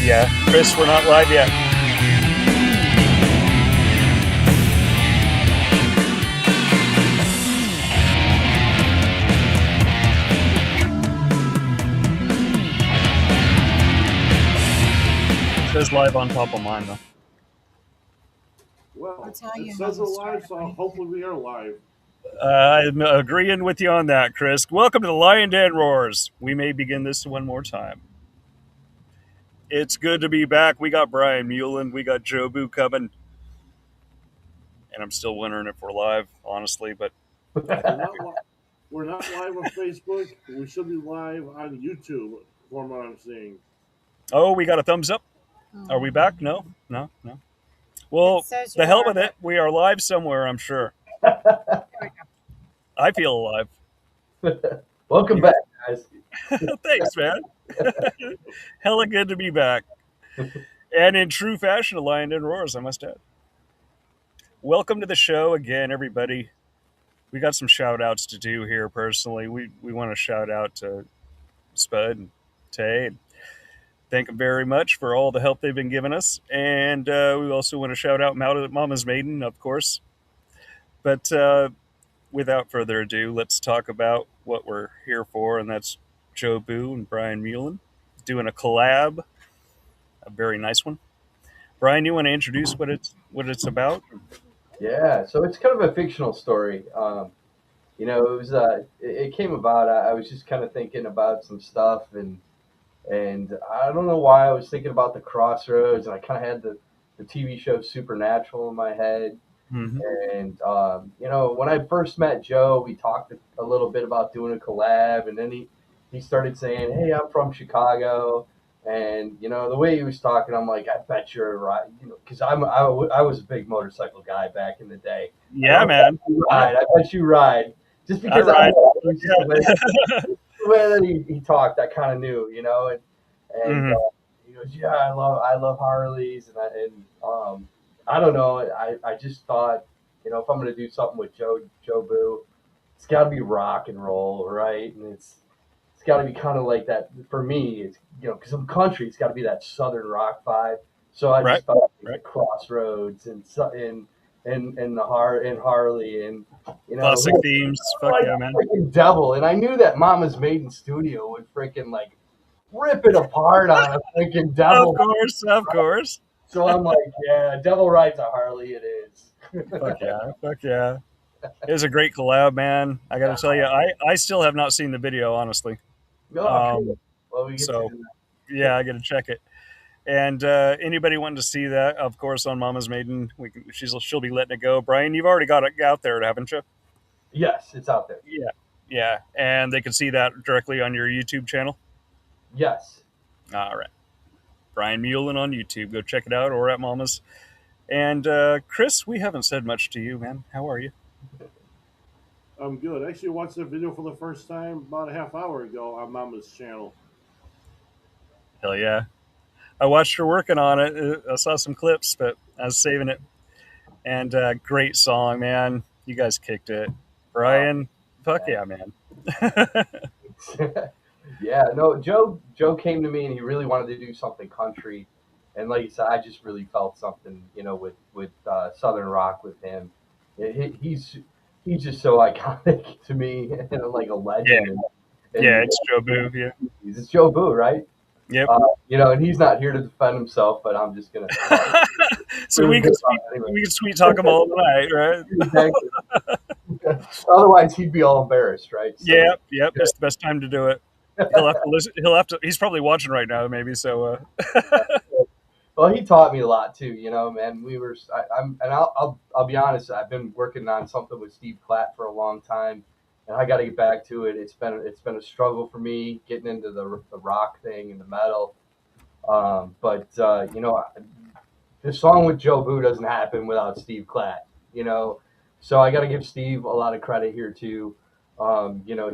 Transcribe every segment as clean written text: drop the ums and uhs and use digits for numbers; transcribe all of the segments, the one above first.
Yeah, Chris, we're not live yet. It says live on top of mine, though. Well, I'll tell you it how says to we're start live, it so when you hopefully we are live. I'm agreeing with you on that, Chris. Welcome to the Lion Den Roars. We may begin this one more time. It's good to be back. We got Brian Meulen. We got Jobu coming. And I'm still wondering if we're live, honestly, but I think We're not live on Facebook. We should be live on YouTube, from what I'm seeing. Oh, we got a thumbs up. Are we back? No. Well, It says the you hell are, with it. We are live somewhere, I'm sure. There we go. I feel alive. Welcome back, guys. Thanks, man. Hella good to be back. And in true fashion, a Lion Den Roars, I must add. Welcome to the show again, everybody. We got some shout outs to do here personally. We want to shout out to Spud and Tay and thank them very much for all the help they've been giving us. And we also want to shout out Mama's Maiden, of course. But without further ado, let's talk about what we're here for, and that's Joe Boo and Brian Meulen doing a collab, a very nice one. Brian, you want to introduce what it's about? Yeah, so it's kind of a fictional story. It came about. I was just kind of thinking about some stuff, and I don't know why I was thinking about the Crossroads, and I kind of had the TV show Supernatural in my head. Mm-hmm. And when I first met Joe, we talked a little bit about doing a collab, and then he started saying, "Hey, I'm from Chicago." And the way he was talking, I'm like, I bet you're right, because I was a big motorcycle guy back in the day. Yeah, man. I bet you ride, just because the way that he talked, I kind of knew, and he goes, yeah, I love Harleys, and I don't know, I just thought, if I'm gonna do something with Joe Boo, it's got to be rock and roll, right? And it's got to be kind of like that for me. It's because I'm country, it's got to be that southern rock vibe. So I just thought the Crossroads and Harley and classic themes. Fuck yeah, man. Freaking Devil, and I knew that Mama's Maiden Studio would freaking like rip it apart on a freaking Devil. Of course. So I'm like, yeah, Devil rides a Harley. It is. Fuck yeah. It was a great collab, man. I got to tell you, I still have not seen the video, honestly. Well, we I got to check it. And anybody wanting to see that, of course, on Mama's Maiden, she'll be letting it go. Brian, you've already got it out there, haven't you? Yes, it's out there. Yeah, and they can see that directly on your YouTube channel. Yes. All right, Brian Meulen on YouTube. Go check it out, or at Mama's. And Chris, we haven't said much to you, man. How are you? I'm good. I actually watched the video for the first time about a half hour ago on Mama's channel. Hell yeah. I watched her working on it. I saw some clips, but I was saving it. And great song, man. You guys kicked it. Brian, fuck yeah, man. Yeah, no, Joe came to me and he really wanted to do something country. And like you said, I just really felt something, with Southern rock with him. He's just so iconic to me and like a legend. Yeah, it's Joe Boo. Yeah, it's Joe Boo, right? Yep. And he's not here to defend himself, but I'm just gonna. So we can sweet talk him all night, right? Exactly. Otherwise, he'd be all embarrassed, right? So, yep. That's the best time to do it. He's probably watching right now, maybe. So. Well, he taught me a lot too, man. I'll be honest. I've been working on something with Steve Platt for a long time, and I got to get back to it. It's been a struggle for me getting into the rock thing and the metal. But this song with Joe Boo doesn't happen without Steve Platt, So I got to give Steve a lot of credit here too.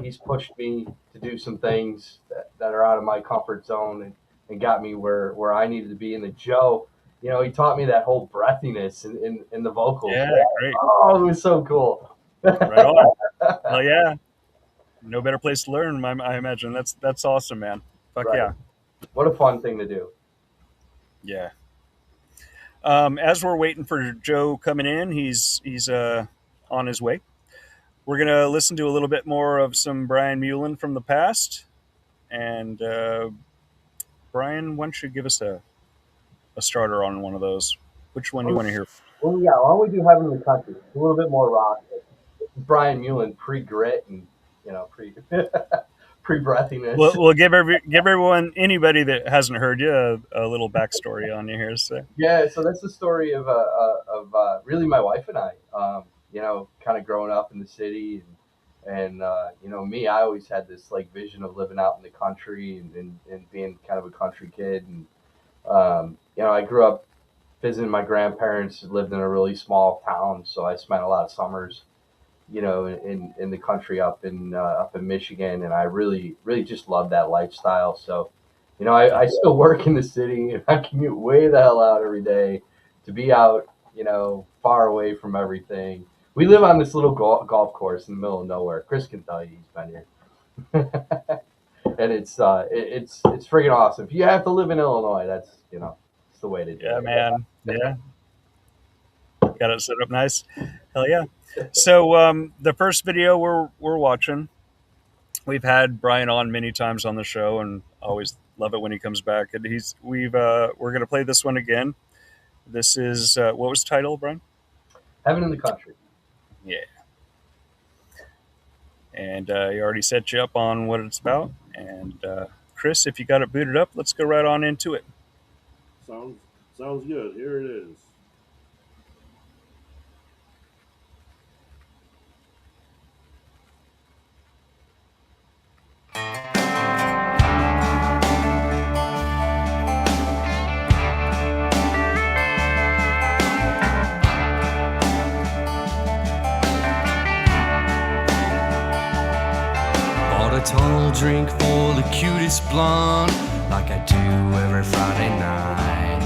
He's pushed me to do some things that are out of my comfort zone and got me where I needed to be. And the Joe, he taught me that whole breathiness in the vocals. Yeah, great. Oh, it was so cool. Right on. Well, yeah. No better place to learn, I imagine. That's awesome, man. Fuck right. Yeah. What a fun thing to do. Yeah. As we're waiting for Joe coming in, he's on his way. We're gonna listen to a little bit more of some Brian Meulen from the past. And Brian, why don't you give us a starter on one of those? Which one do you want to hear? Well, yeah, why don't we do Heaven in the Country? A little bit more rock. Brian Meulen pre-grit and, pre-breathiness. We'll give everyone, anybody that hasn't heard you, a little backstory on you here. So Yeah, so that's the story of really my wife and I. Kind of growing up in the city, and me, I always had this like vision of living out in the country and being kind of a country kid. And I grew up visiting my grandparents. Lived in a really small town, so I spent a lot of summers, in the country up in Michigan, and I really really just love that lifestyle. So I still work in the city and I commute way the hell out every day to be out, far away from everything. We live on this little golf course in the middle of nowhere. Chris can tell you, he's been here. And it's friggin' awesome. If you have to live in Illinois, that's, it's the way to do it. yeah, man, yeah, got it set up nice. Hell yeah. So the first video we're watching, we've had Brian on many times on the show, and always love it when he comes back. And we're gonna play this one again. This is what was the title, Brian? Heaven in the Country. Yeah. And he already set you up on what it's about. And Chris, if you got it booted up, let's go right on into it. Sounds good. Here it is. A tall drink for the cutest blonde, like I do every Friday night.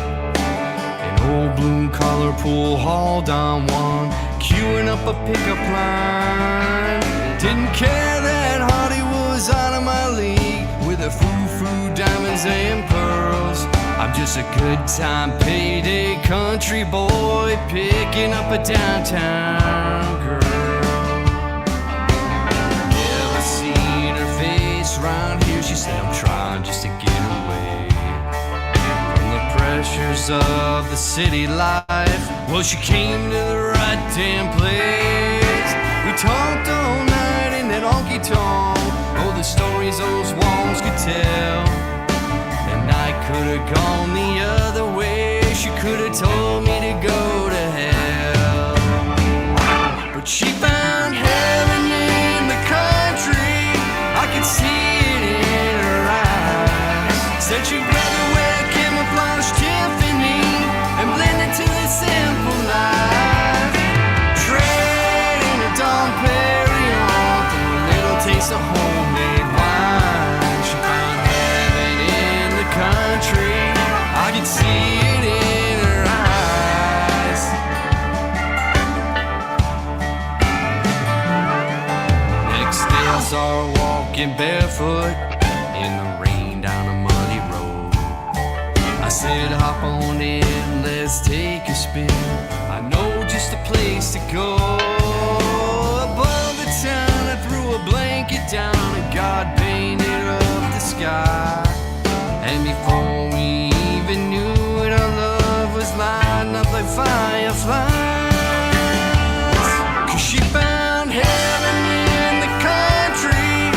An old blue collar pool hall down one, queuing up a pickup line. Didn't care that Hardy was out of my league with her foo-foo diamonds and pearls. I'm just a good time payday country boy picking up a downtown girl. Around here, she said, I'm trying just to get away from the pressures of the city life. Well, she came to the right damn place. We talked all night in that honky-tonk, oh, the stories those walls could tell. And I could have gone the other way. She could have told me to go to hell, but she found heaven in the country. I could see it in her eyes. Said she'd rather wear camouflage Tiffany and blend into the simple life. Trading a Dom Perignon for a little taste of homemade wine. She found heaven in the country. I could see it in her eyes. Next day I saw her walking barefoot in the rain down a muddy road. I said, hop on in, let's take a spin. I know just a place to go. Above the town, I threw a blanket down and God painted up the sky. And before we even knew it, our love was lighting up like fireflies. 'Cause she found heaven in the country,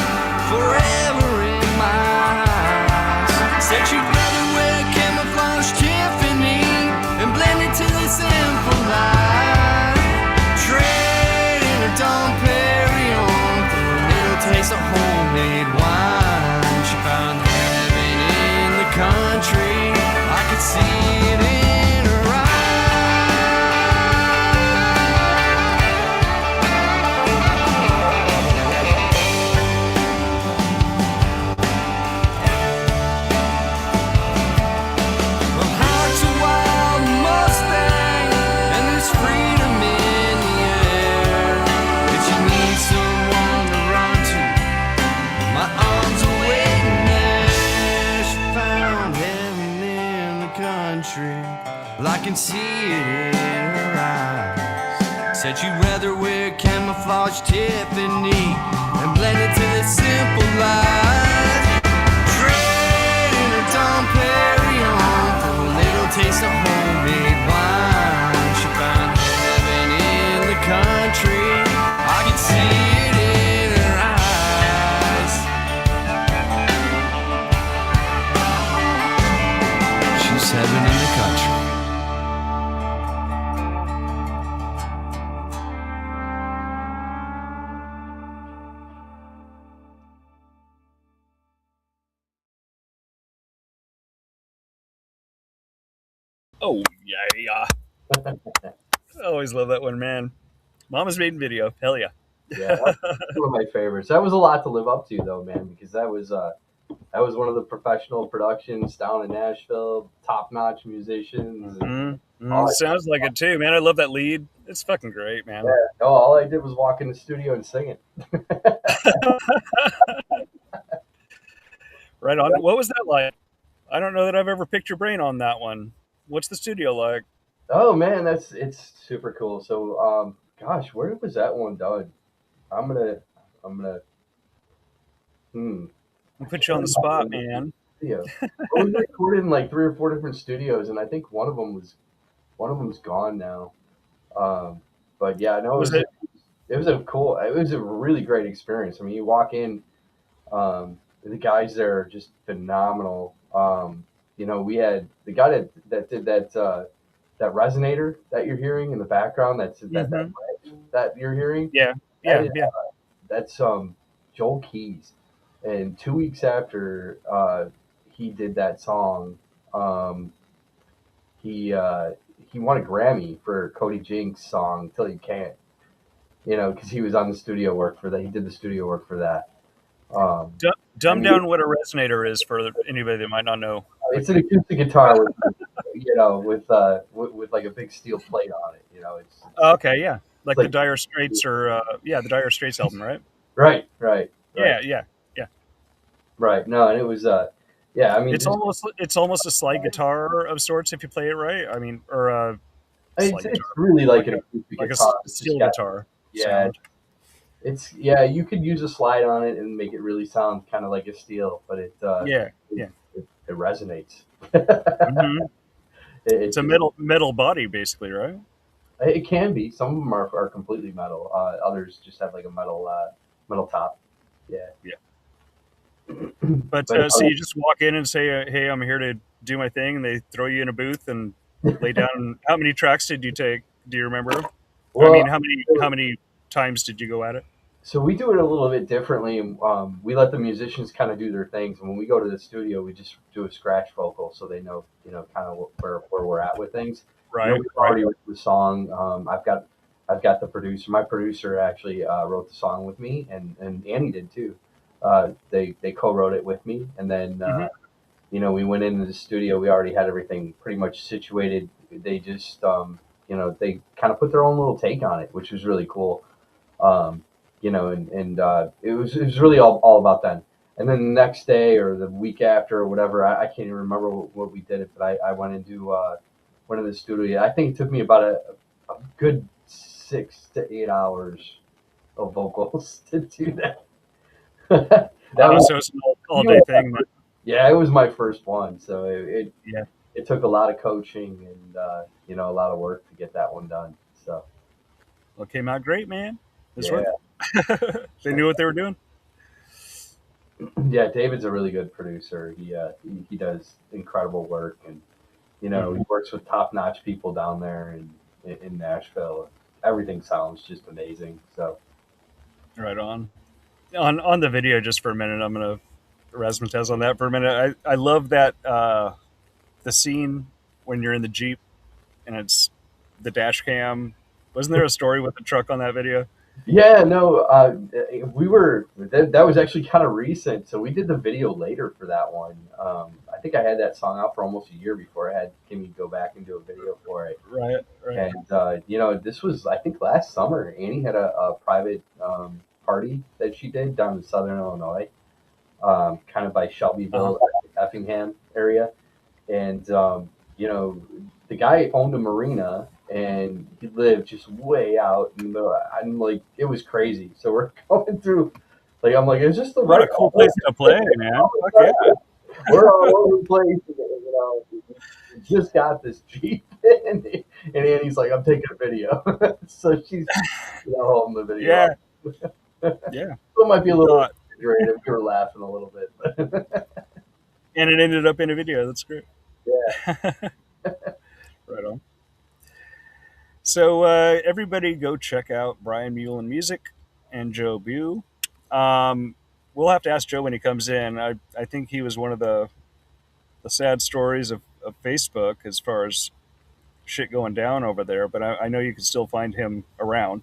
forever in my eyes. Said she'd rather wear camouflage Tiffany and blend into the simple life. Trading a Dom Perignon for a little taste of homemade wine. I can see it in her eyes. Said she'd rather wear camouflage Tiffany and blend into this simple life. Trading her Dom Perignon for a little taste of homemade wine. She found heaven in the country. I can see it in her eyes. She's heaven in the country. Oh, yeah. I always love that one, man. Mama's Maiden video. Hell yeah. Yeah, that's one of my favorites. That was a lot to live up to, though, man, because that was one of the professional productions down in Nashville, top-notch musicians. Sounds like it too, man. I love that lead. It's fucking great, man. Yeah. No, all I did was walk in the studio and sing it. Right on. What was that like? I don't know that I've ever picked your brain on that one. What's the studio like? Oh man, it's super cool. So, gosh, where was that one done? I'm gonna, I'll put you on the spot, man. studio. We recorded in like 3 or 4 different studios, and I think one of them's gone now. But yeah, no, Was it? it was a really great experience. I mean, you walk in, the guys there are just phenomenal. We had the guy that did that resonator that you're hearing in the background. That you're hearing. Yeah. That's Joel Keys. And 2 weeks after he did that song, he won a Grammy for Cody Jinks' song "Till You Can't." Because he was on the studio work for that. He did the studio work for that. Dumb down what a resonator is for anybody that might not know. It's an acoustic guitar with like a big steel plate on it. It's Okay, yeah, like the Dire Straits or the Dire Straits album, right? Right. Yeah. Right. No, and it was yeah. I mean, it's almost a slide guitar of sorts if you play it right. I mean, or it's really like an acoustic like guitar. a steel guitar. Yeah. Sound. You could use a slide on it and make it really sound kind of like a steel, but it resonates. Mm-hmm. It's a metal body, basically, right? It can be. Some of them are completely metal. Others just have like a metal top. Yeah. But so you just walk in and say, "Hey, I'm here to do my thing," and they throw you in a booth and lay down. How many tracks did you take? Do you remember? Well, I mean, how many times did you go at it? So we do it a little bit differently. We let the musicians kind of do their things. When we go to the studio, we just do a scratch vocal so they know, kind of where we're at with things. Right. We've already written the song. I've got the producer. My producer actually wrote the song with me, and Annie did too. They co-wrote it with me, and then we went into the studio. We already had everything pretty much situated. They just they kind of put their own little take on it, which was really cool. It was really all about them. And then the next day or the week after or whatever, I can't even remember what we did it, but I went into the studio. I think it took me about a good 6 to 8 hours of vocals to do that. So it's an all day thing. Yeah, it was my first one, so it took a lot of coaching and a lot of work to get that one done. So it came out great, man. It's yeah. They knew what they were doing. Yeah, David's a really good producer. He does incredible work, and he works with top-notch people down there in Nashville. Everything sounds just amazing. So right on the video. Just for a minute, I'm gonna razzmatazz on that for a minute. I love that the scene when you're in the Jeep and it's the dash cam. Wasn't there a story with the truck on that video? Yeah, no, that was actually kind of recent. So we did the video later for that one. I think I had that song out for almost a year before I had Kimmy go back and do a video for it. Right. And this was, I think, last summer. Annie had a private party that she did down in Southern Illinois, kind of by Shelbyville, Effingham area. And, the guy owned a marina, and he lived just way out in the. I'm like, it was crazy. So we're going through, like, I'm like, is this the What right? a cool place to play, man. Fuck yeah. We're all over the place, you know. We just got this Jeep, and Annie's like, I'm taking a video. So she's, holding the video. Yeah. Up. Yeah. So it might be a little Thought- exaggerated. We were laughing a little bit, but And it ended up in a video. That's great. yeah. Right on. So everybody go check out Brian Meulen Music and Joe Bu. We'll have to ask Joe when he comes in. I think he was one of the sad stories of Facebook as far as shit going down over there, but I know you can still find him around.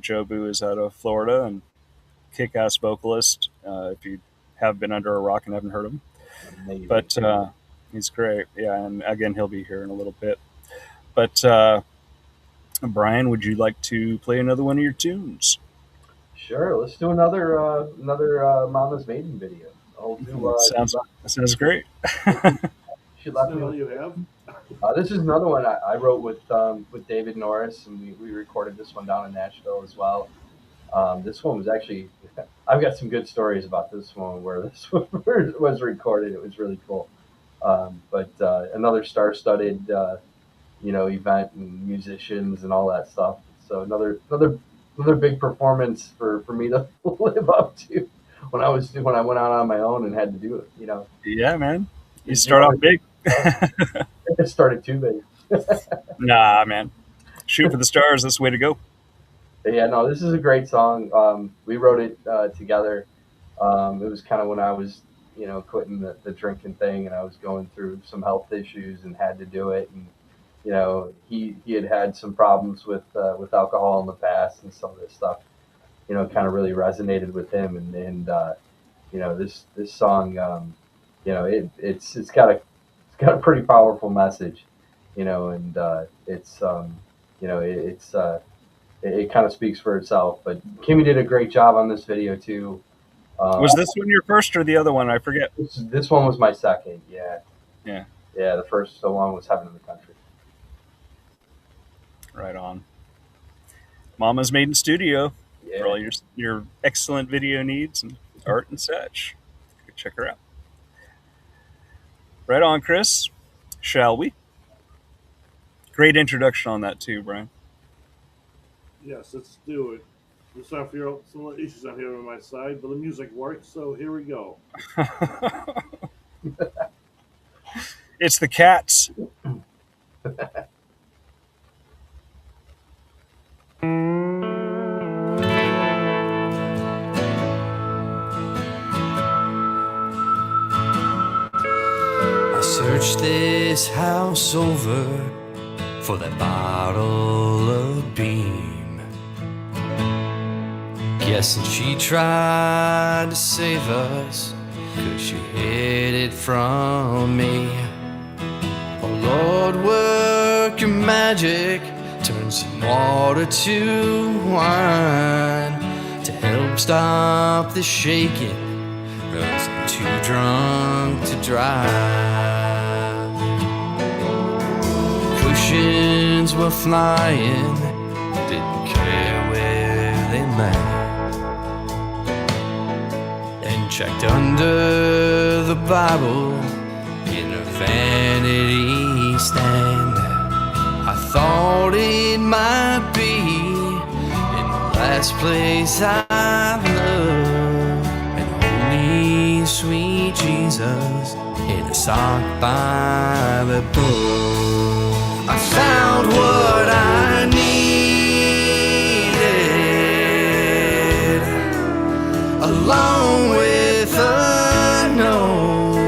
Joe Bu is out of Florida and kick-ass vocalist. If you have been under a rock and haven't heard him, Amazing. but he's great. Yeah, and again, he'll be here in a little bit. But Brian, would you like to play another one of your tunes? Sure, let's do another Mama's Maiden video. I'll do, Sounds great. she What left the me. hell you have? This is another one I wrote with David Norris, and we recorded this one down in Nashville as well. This one was actually, I've got some good stories about this one where this one was recorded. It was really cool. But another star-studded, event and musicians and all that stuff. So another big performance for me to live up to when I went out on my own and had to do it. Yeah, man. You start off big. It started too big. Nah, man. Shoot for the stars. That's the way to go. Yeah, no, this is a great song. We wrote it together. It was kind of when I was, quitting the drinking thing, and I was going through some health issues and had to do it. And he had some problems with alcohol in the past, and some of this stuff, kind of really resonated with him. And this song, it's got a pretty powerful message, and it kind of speaks for itself. But Kimmy did a great job on this video too. Was this one your first or the other one? I forget. This one was my second. Yeah. Yeah. Yeah. The first one was Heaven in the Country. Right on. Mama's Maiden Studio Yeah. for all your excellent video needs and art and such. Go check her out. Right on, Chris. Shall we? Great introduction on that too, Brian. Yes, let's do it. Just have some issues on here on my side, but the music works, so here we go. It's the Cats. I searched this house over for that bottle of beam. Guessing she tried to save us, 'cause she hid it from me. Oh Lord, work your magic, turn some water to wine, to help stop the shaking, 'cause I'm too drunk to drive. Cushions were flying, didn't care where they landed, and checked under the Bible in a vanity stand. I thought it might be in the last place I loved, and holy sweet Jesus in a sock by the book. I found what I needed, along with a note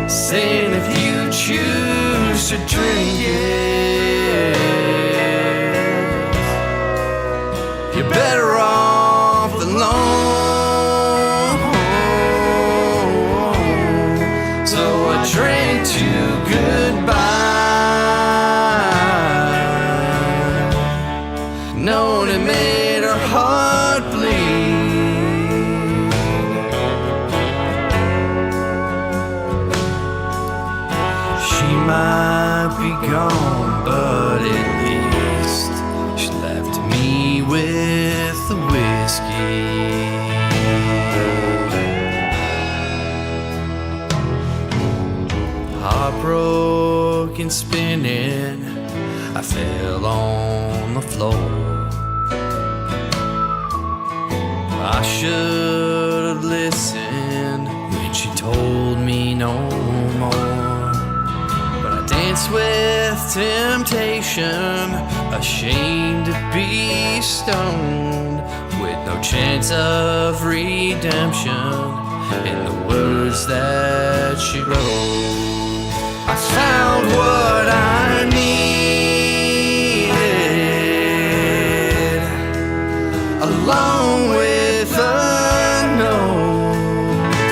saying if you choose to drink it, you're better off alone. So I drank to goodbye. and spinning, I fell on the floor. I should have listened when she told me no more. But I danced with temptation, ashamed to be stoned, with no chance of redemption in the words that she wrote. I found what I needed, along with a note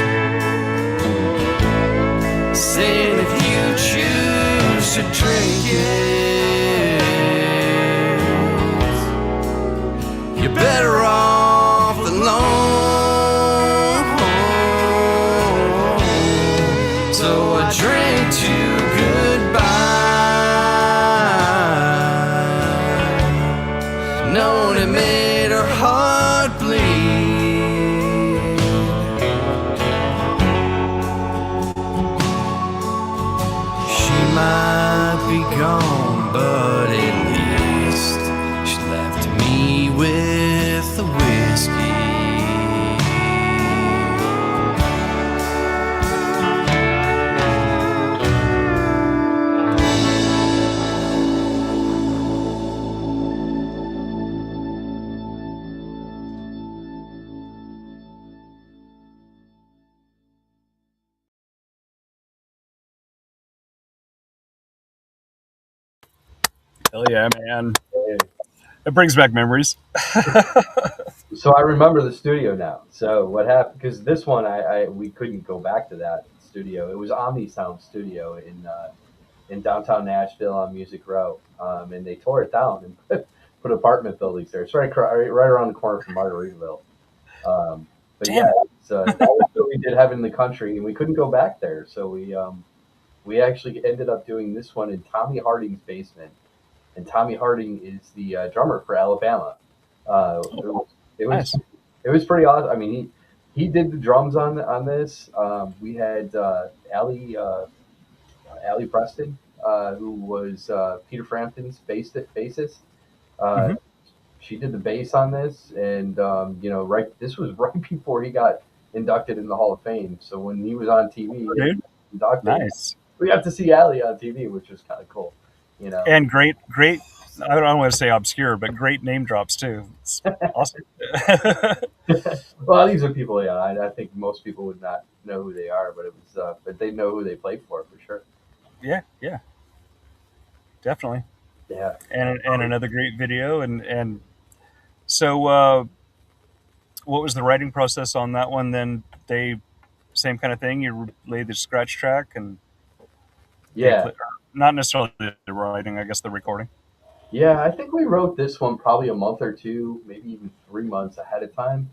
saying if you choose to drink it, you're better off alone. So I drank to goodbye, knowing it made her heart bleed. She might be gone, but at least she left me with the whiskey. Hell yeah, man. It brings back memories. So I remember the studio now. So what happened? Because this one, we couldn't go back to that studio. It was Omni Sound Studio in downtown Nashville on Music Row, and they tore it down and put apartment buildings there. It's right around the corner from Margaritaville. But Damn. yeah, so that was what we did have in the country, and we couldn't go back there. So we actually ended up doing this one in Tommy Harding's basement, and Tommy Harding is the drummer for Alabama. It was Nice. it was pretty awesome. I mean, he did the drums on this. We had Allie Preston, who was Peter Frampton's bassist. Uh, hmm she did the bass on this, and this was right before he got inducted in the Hall of Fame. So when he was on TV, Oh, dude. inducted, Nice. we got to see Allie on TV, which was kind of cool. You know, And great. I don't want to say obscure, but great name drops too. It's awesome. well, these are people. Yeah, I think most people would not know who they are, but they know who they played for sure. Yeah, definitely. Yeah. And another great video. And so, what was the writing process on that one? Then they same kind of thing. You lay the scratch track and they Yeah. not necessarily the writing. I guess the recording. Yeah, I think we wrote this one probably a month or two, maybe even 3 months ahead of time.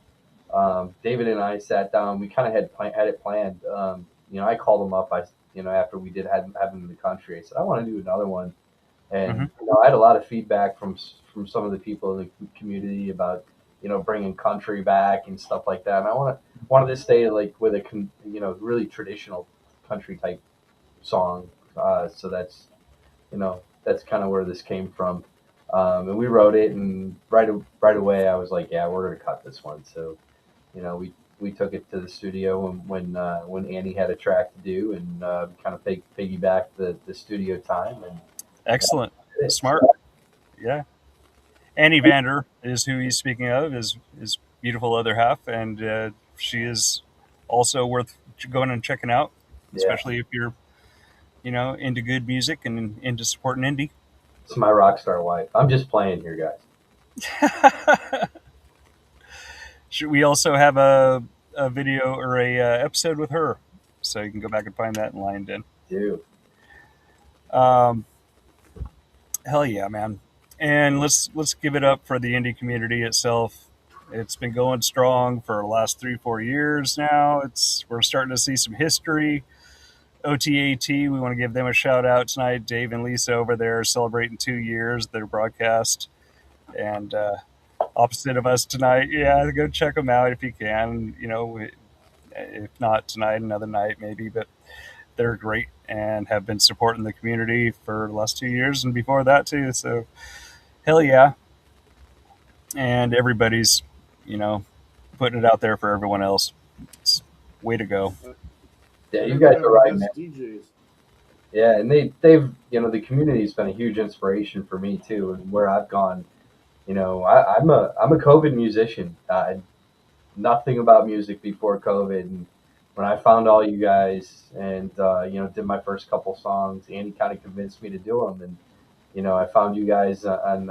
David and I sat down. We kind of had it planned. I called him up. After we did have him in the country, I said I want to do another one, hmm and I had a lot of feedback from some of the people in the community about bringing country back and stuff like that. And wanted to stay like with a really traditional country type song. So that's kind of where this came from. And we wrote it, and right away I was like, yeah, we're gonna cut this one. So we took it to the studio when Annie had a track to do, and kind of piggybacked the studio time, and Excellent. did it. Smart. Yeah. Annie Vander is who he's speaking of. His beautiful other half, and she is also worth going and checking out, Yeah, especially if you're into good music and into supporting indie. it's my rock star wife. I'm just playing here, guys. We also have a video or a episode with her, so you can go back and find that in lined in. Dude, Um, hell yeah, man! And let's give it up for the indie community itself. It's been going strong for the last 3-4 years now. We're starting to see some history. OTAT, we want to give them a shout out tonight. Dave and Lisa over there celebrating 2 years of their broadcast, and opposite of us tonight. Yeah, go check them out if you can. If not tonight, another night maybe. But they're great, and have been supporting the community for the last 2 years and before that too. So hell yeah. And everybody's, you know, putting it out there for everyone else. It's way to go. Yeah, I you never guys have are a right, guest man. DJs. Yeah, and they've the community's been a huge inspiration for me too, and where I've gone. I'm a COVID musician. I had nothing about music before COVID, and when I found all you guys and did my first couple songs, Andy kind of convinced me to do them, and I found you guys on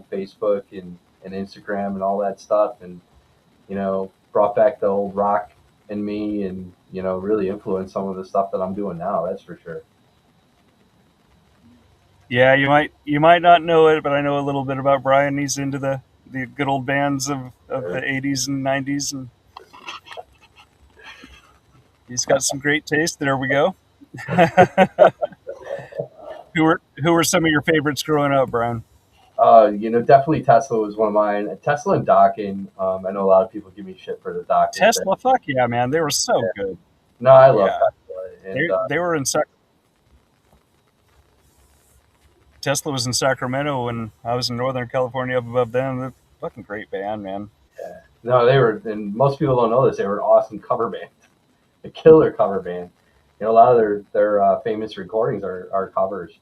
Facebook and Instagram and all that stuff, and brought back the old rock in me, and really influenced some of the stuff that I'm doing now. That's for sure. Yeah, you might not know it, but I know a little bit about Brian. He's into the good old bands of the 80s and 90s, and he's got some great taste. There we go. Who were some of your favorites growing up, Brian? Definitely Tesla was one of mine. Tesla and Docking. I know a lot of people give me shit for the Docking thing. Tesla, fuck yeah, man, they were so Yeah. good. No, I love Yeah, Tesla, and they were in Tesla was in Sacramento when I was in Northern California up above them. They're a fucking great band, man. yeah. No, they were, and most people don't know this. They were an awesome cover band, a killer cover band. A lot of their famous recordings are covers,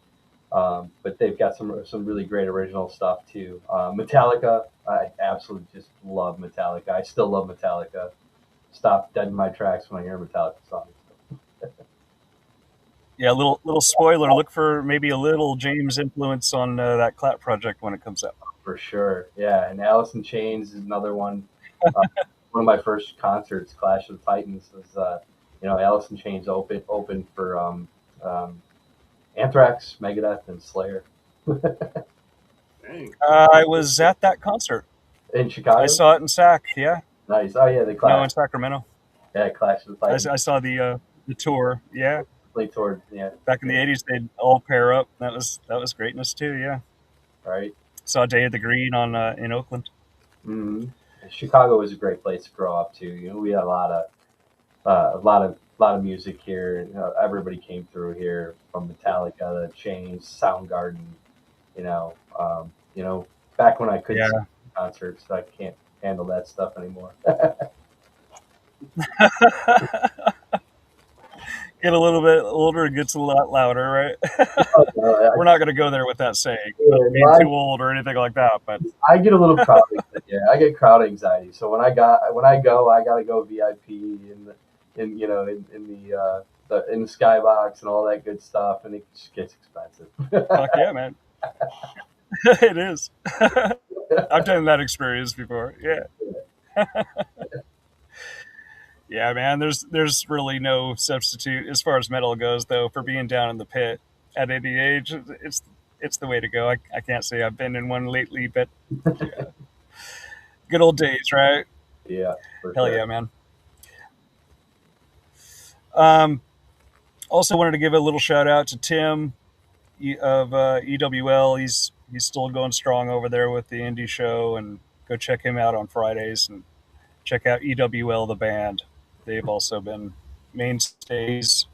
but they've got some really great original stuff too. Metallica, I absolutely just love Metallica. I still love Metallica. Stop dead in my tracks when I hear Metallica songs. Yeah, little spoiler. Look for maybe a little James influence on that Clap project when it comes out. For sure, yeah. And Alice in Chains is another one. Uh, One of my first concerts, Clash of the Titans, was Alice in Chains opened for Anthrax, Megadeth, and Slayer Dang. I was at that concert. in I Chicago. saw it in Sac. Yeah, Nice. Oh yeah, the no, in Clash. Sacramento. Yeah, Clash of the Titans. I saw the tour. Yeah, Played toward back in the '80s, they'd all pair up. That was greatness too. Yeah, right. saw Day of the Green on in Oakland. hmm Chicago was a great place to grow up too. We had a lot of music here. Everybody came through here from Metallica, the Chains, Soundgarden. You know, um, you know, back when I could Yeah, see concerts, I can't handle that stuff anymore. get a little bit older, it gets a lot louder, right? We're not going to go there with that saying, Yeah, being too old or anything like that. But I get a little crowd anxiety. Yeah, I get crowd anxiety. So when I go, I gotta go VIP in the skybox and all that good stuff, and it just gets expensive. fuck yeah, man, it is. I've done that experience before. Yeah, yeah, man. There's really no substitute as far as metal goes, though, for being down in the pit at any age. It's the way to go. I can't say I've been in one lately, but yeah, good old days, right? Yeah, for Hell sure. yeah, man. Um, Also wanted to give a little shout out to Tim of EWL. He's still going strong over there with the indie show, and go check him out on Fridays and check out EWL the band. They've also been mainstays,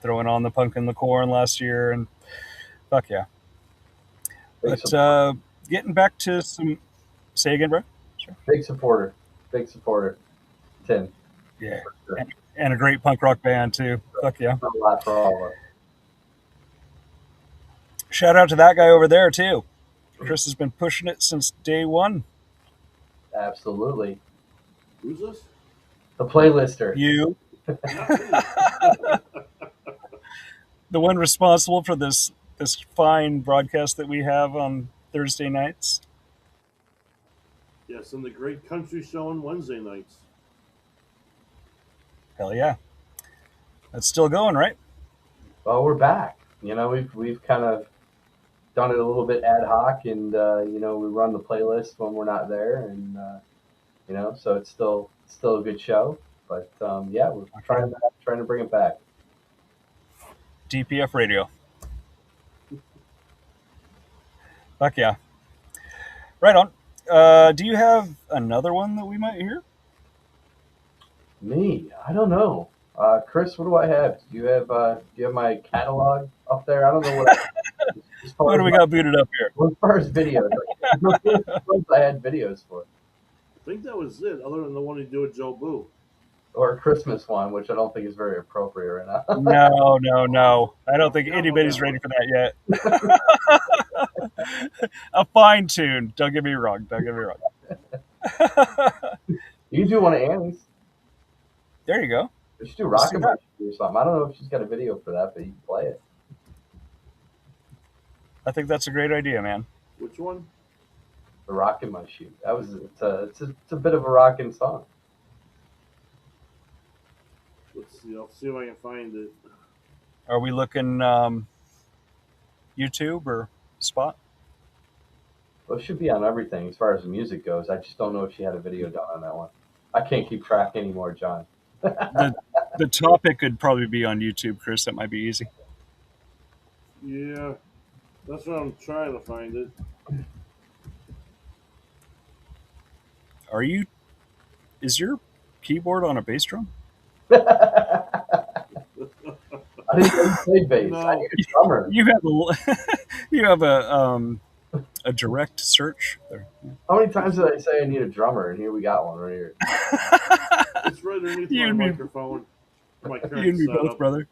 throwing on the Punk and the Corn last year, and fuck yeah. Big But support, getting back to some, say again, bro. Sure. big supporter, big supporter. Tim, Yeah, for sure. and a great punk rock band too. Fuck yeah. Done a lot for all of us. Shout out to that guy over there too. Chris has been pushing it since day one. Absolutely. Who's this? The playlister. You, Not me. the one responsible for this fine broadcast that we have on Thursday nights. Yes, and the Great Country Show on Wednesday nights. Hell yeah, that's still going, right? Well, we're back. We've kind of done it a little bit ad hoc, and we run the playlist when we're not there, and so it's still a good show. But yeah, we're trying to bring it back. DPF radio. Fuck yeah. Right on. Do you have another one that we might hear? Me, I don't know. Chris, what do I have? Do you have my catalog up there? I don't know what. As far What do as we got booted up here? as far as videos, I had videos for, I think that was it, other than the one you do with Joe Boo. or a Christmas one, which I don't think is very appropriate right now. No, no, no. I don't think Yeah, anybody's that ready one. for that yet. A fine tune. Don't get me wrong. Don't get me wrong. You can do one of Annie's. There you go. We should do Let's do Rockin' My that. Shoe or something. I don't know if she's got a video for that, but you can play it. I think that's a great idea, man. Which one? The Rockin' My Shoe. It's a bit of a rockin' song. Let's see. I'll see if I can find it. Are we looking YouTube or Spot? Well, it should be on everything as far as the music goes. I just don't know if she had a video done on that one. I can't keep track anymore, John. The topic could probably be on YouTube, Chris. That might be easy. Yeah, that's what I'm trying to find it. Are you? Is your keyboard on a bass drum? I didn't even play bass. I No. need a drummer. You have a you have a direct search there. How many times did I say I need a drummer? And here we got one right here. It's right underneath You my and me. microphone. My You current and me both, setup. brother.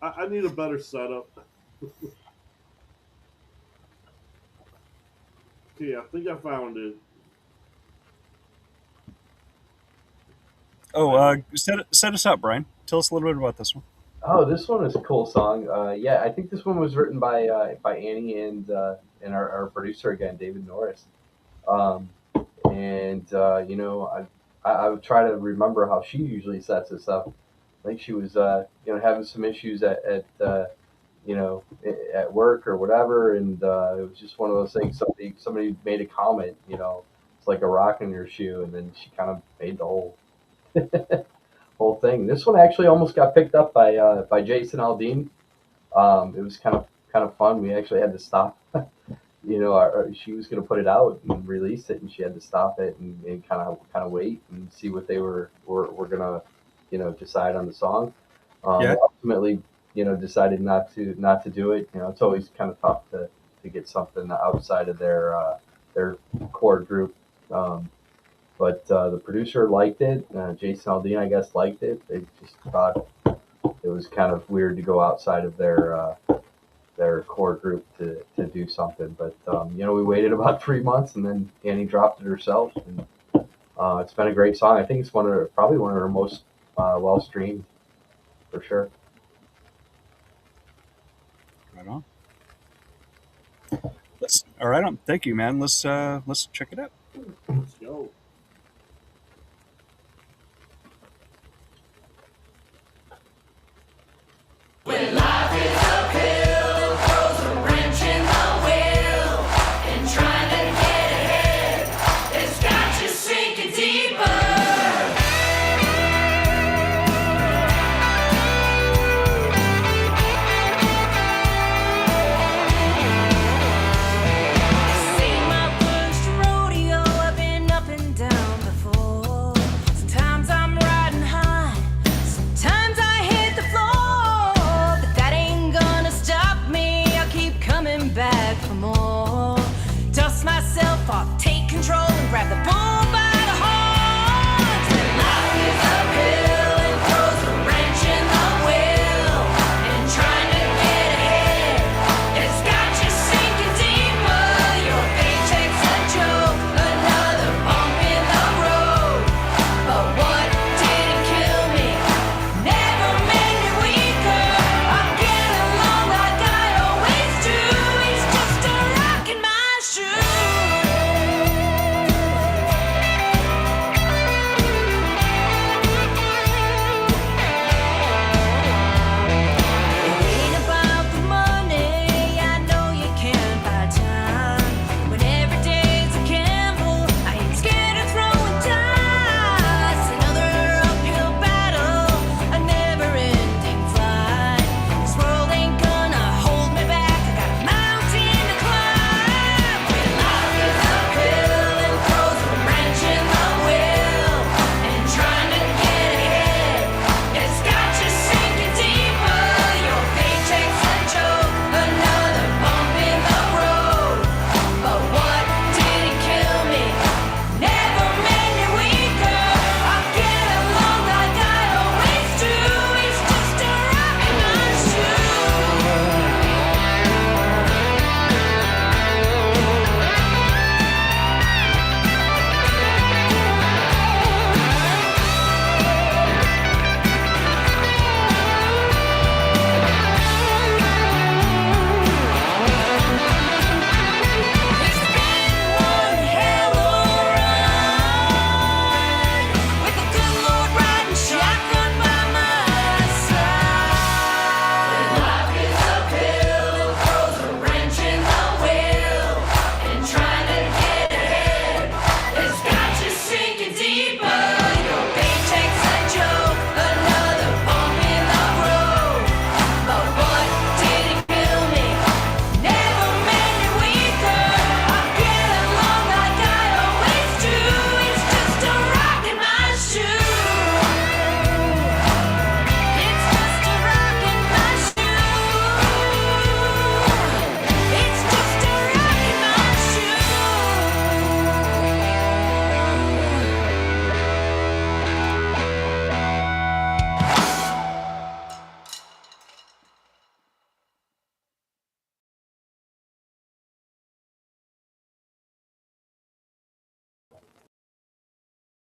I need a better setup. Okay, I think I found it. Oh, set us up, Brian. Tell us a little bit about this one. Oh, this one is a cool song. Yeah, I think this one was written by Annie and our producer again, David Norris. Um, and I would try to remember how she usually sets this up. I think she was having some issues at work or whatever, and it was just one of those things. Somebody made a comment, it's like a rock in your shoe, and then she kind of made the whole thing. This one actually almost got picked up by Jason Aldean. It was kind of fun. We actually had to stop. She was going to put it out and release it, and she had to stop it and kind of wait and see what they were going to decide on the song. Yeah. Ultimately, decided not to do it. It's always kind of tough to get something outside of their core group. But the producer liked it. Jason Aldean, I guess, liked it. They just thought it was kind of weird to go outside of their core group to do something. But we waited about 3 months, and then Annie dropped it herself, and it's been a great song. I think it's probably one of her most well streamed, for sure. Right on. All right on. Thank you, man. Let's check it out. Let's go. My first rodeo, I've been up and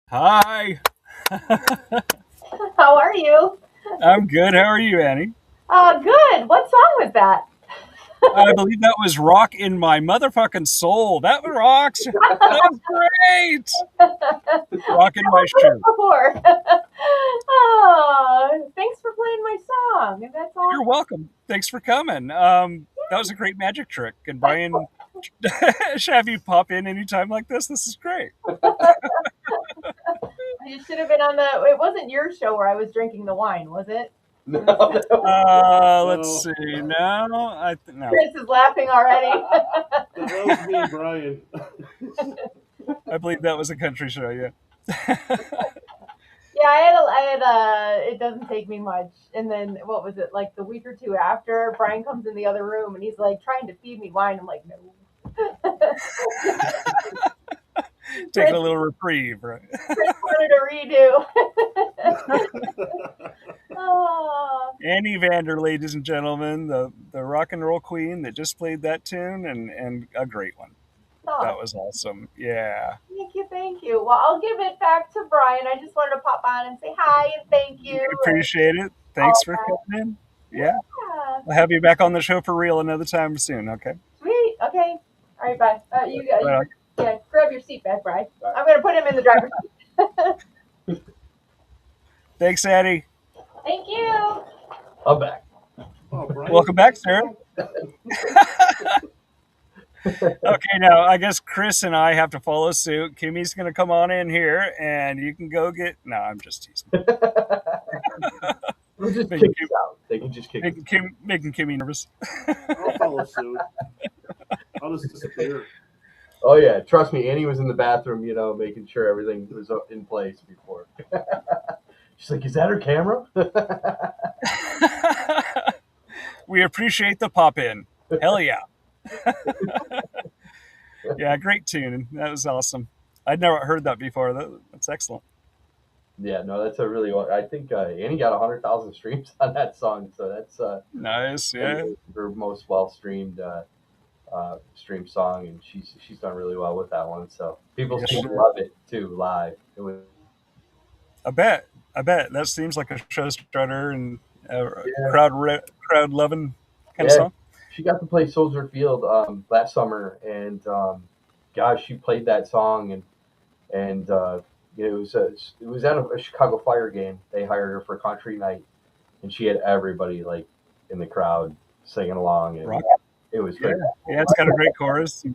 Hi. How are you? I'm good. How are you, Annie? Good. What song was that? I believe that was Rock in My Motherfucking Soul. That rocks. That's great. Rock in My Shoe. Before. Oh, thanks for playing my song. That's You're awesome. welcome. Thanks for coming. That was a great magic trick. And Brian, should have you pop in anytime like this. This is great. You should have been on the. It wasn't your show where I was drinking the wine, was it? No, that was- Let's see. No. Chris is laughing already. That was me, Brian. I believe that was a country show. Yeah. Yeah, I had. It doesn't take me much. And then what was it like the week or two after? Brian comes in the other room and he's like trying to feed me wine. I'm like, no. Taking a little reprieve, right? Chris wanted a redo. Oh. Annie Vander, ladies and gentlemen, the rock and roll queen that just played that tune, and a great one. Oh, That was awesome. Yeah. thank you, thank you. Well, I'll give it back to Brian. I just wanted to pop on and say hi and thank you. We appreciate it. Thanks for coming in. Yeah. Yeah, I'll have you back on the show for real another time soon, okay? sweet. Okay. All right, bye. Well, Yeah, grab your seat back, Brian. I'm gonna put him in the driver's seat. thanks, Annie. Thank you. I'm back. Oh, Brian. Welcome back, sir. Okay, now I guess Chris and I have to follow suit. Kimmy's going to come on in here, and you can go get. No, I'm just teasing. We'll just Making kick us out. They can just kick us making Kimmy nervous. I'll follow suit. I'll just disappear. Oh yeah, trust me. Annie was in the bathroom, making sure everything was in place before. She's like, "Is that her camera?" We appreciate the pop in. Hell yeah. Yeah, great tune. That was awesome. I'd never heard that before. That's excellent. Yeah, no, that's a really. I think Annie got 100,000 streams on that song, so that's Nice. Yeah. her most well streamed stream song, and she's done really well with that one. So people Yes, seem to sure. love it too live. It was I bet. That seems like a show starter and Yeah. crowd loving kind of Yeah. song. She got to play Soldier Field last summer, and gosh, she played that song, and it was at a Chicago Fire game. They hired her for country night, and she had everybody like in the crowd singing along, and Rock. it was Yeah. great. Yeah, it's got a great chorus.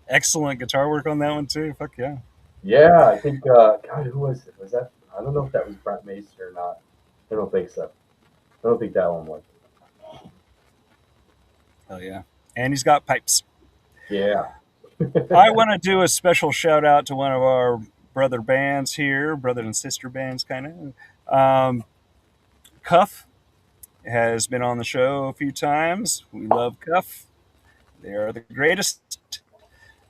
Excellent guitar work on that one too. Fuck yeah. Yeah, I think God, who was it? Was that? I don't know if that was Brent Mason or not. I don't think so. I don't think that one was. Hell yeah. And he's got pipes. Yeah. I want to do a special shout out to one of our brother bands here, brother and sister bands, kind of. Cuff has been on the show a few times. We love Cuff. They are the greatest.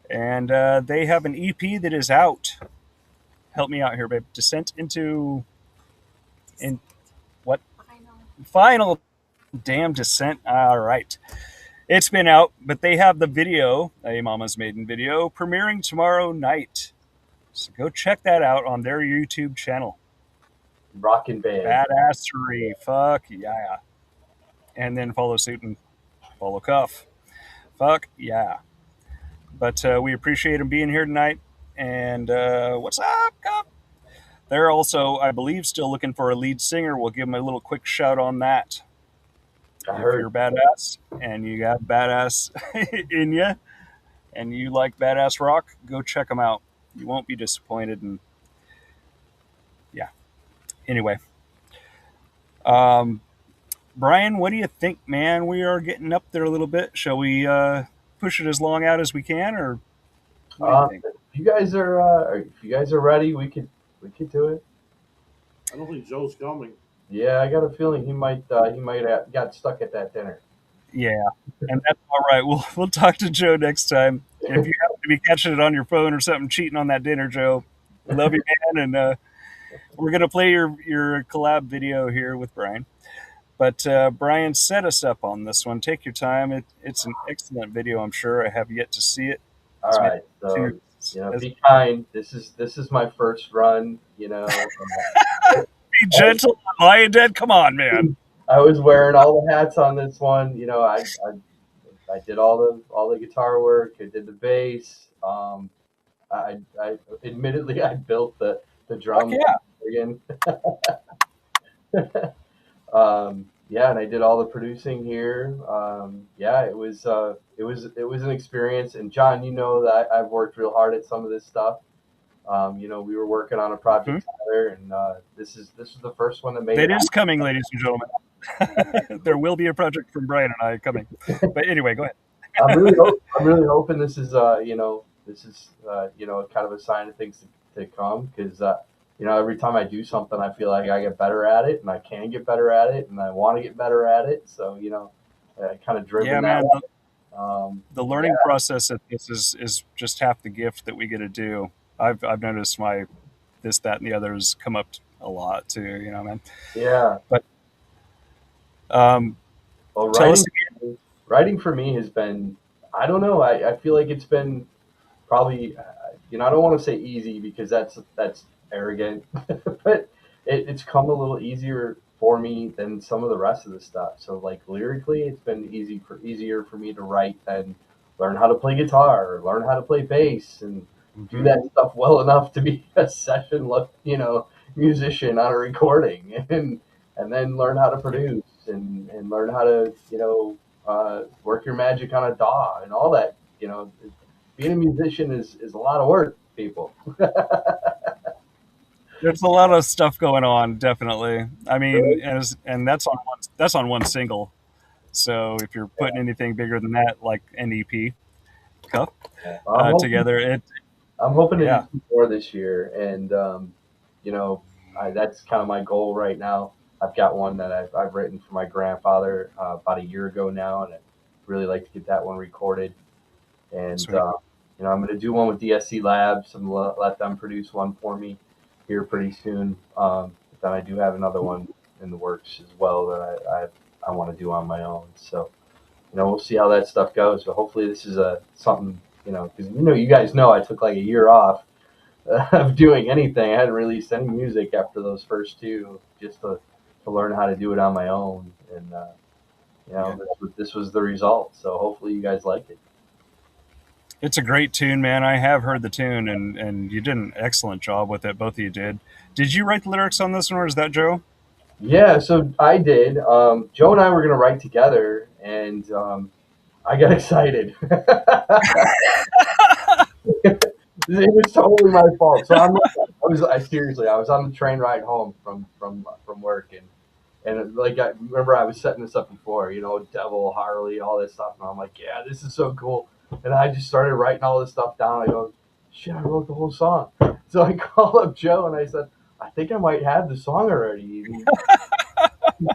And they have an EP that is out. Help me out here, babe. Descent into. In what? Final damn descent. All right. It's been out, but they have the video, a Mama's Maiden video, premiering tomorrow night. So go check that out on their YouTube channel. Rockin' band. Badassery. Fuck yeah. And then follow suit and follow Cuff. Fuck yeah. But we appreciate them being here tonight. And what's up, Cuff? They're also, I believe, still looking for a lead singer. We'll give them a little quick shout on that. I If heard. you're badass and you got badass in you and you like badass rock, go check them out. You won't be disappointed. And yeah. Anyway, Brian, what do you think, man? We are getting up there a little bit. Shall we push it as long out as we can, or what do you think? If you guys are ready, we could do it. I don't think Joe's coming. Yeah, I got a feeling he might have got stuck at that dinner. Yeah, and that's all right. We'll talk to Joe next time. If you happen to be catching it on your phone or something, cheating on that dinner, Joe, we love you, man. And we're gonna play your collab video here with Brian. But Brian set us up on this one. Take your time. It's an excellent video. I'm sure I have yet to see it. All right, so Be kind. This is my first run. Be gentle, lying dead. Come on, man. I was wearing all the hats on this one. I did all the guitar work. I did the bass. I admittedly I built the drum again. And I did all the producing here. It was an experience. And John, that I've worked real hard at some of this stuff. We were working on a project together, and this is the first one that made it. It is coming, ladies and gentlemen. There will be a project from Brian and I coming. But anyway, go ahead. I'm really hoping this is kind of a sign of things to come, because every time I do something, I feel like I get better at it, and I can get better at it, and I want to get better at it. So I kind of driven that way. The learning process at this is just half the gift that we get to do. I've noticed my this, that, and the others come up a lot too. Man. Yeah. But writing for me has been, I don't know. I feel like it's been probably, I don't want to say easy, because that's arrogant, but it's come a little easier for me than some of the rest of the stuff. So like lyrically, it's been easier for me to write than learn how to play guitar, or learn how to play bass, and do that stuff well enough to be a session musician on a recording, and then learn how to produce, and learn how to work your magic on a DAW and all that. Being a musician is a lot of work, people. There's a lot of stuff going on, definitely. I mean, and that's on one single. So if you're putting anything bigger than that, like an EP together, I'm hoping to do more this year, and that's kind of my goal right now. I've got one that I've written for my grandfather about a year ago now, and I'd really like to get that one recorded. And I'm going to do one with DSC Labs. I'm going to let them produce one for me here pretty soon. But then I do have another one in the works as well that I want to do on my own. So we'll see how that stuff goes. But hopefully this is something, because you guys know I took like a year off of doing anything. I hadn't released any music after those first two, just to learn how to do it on my own. And this was the result. So hopefully you guys like it. It's a great tune, man. I have heard the tune, and you did an excellent job with it. Both of you did. Did you write the lyrics on this one, or is that Joe? Yeah, so I did. Joe and I were going to write together, and I got excited. It was totally my fault. So I was on the train ride home from work, and like I remember I was setting this up before, Devil, Harley, all this stuff, and I'm like, yeah, this is so cool. And I just started writing all this stuff down. I go, shit, I wrote the whole song. So I called up Joe and I said, I think I might have the song already. He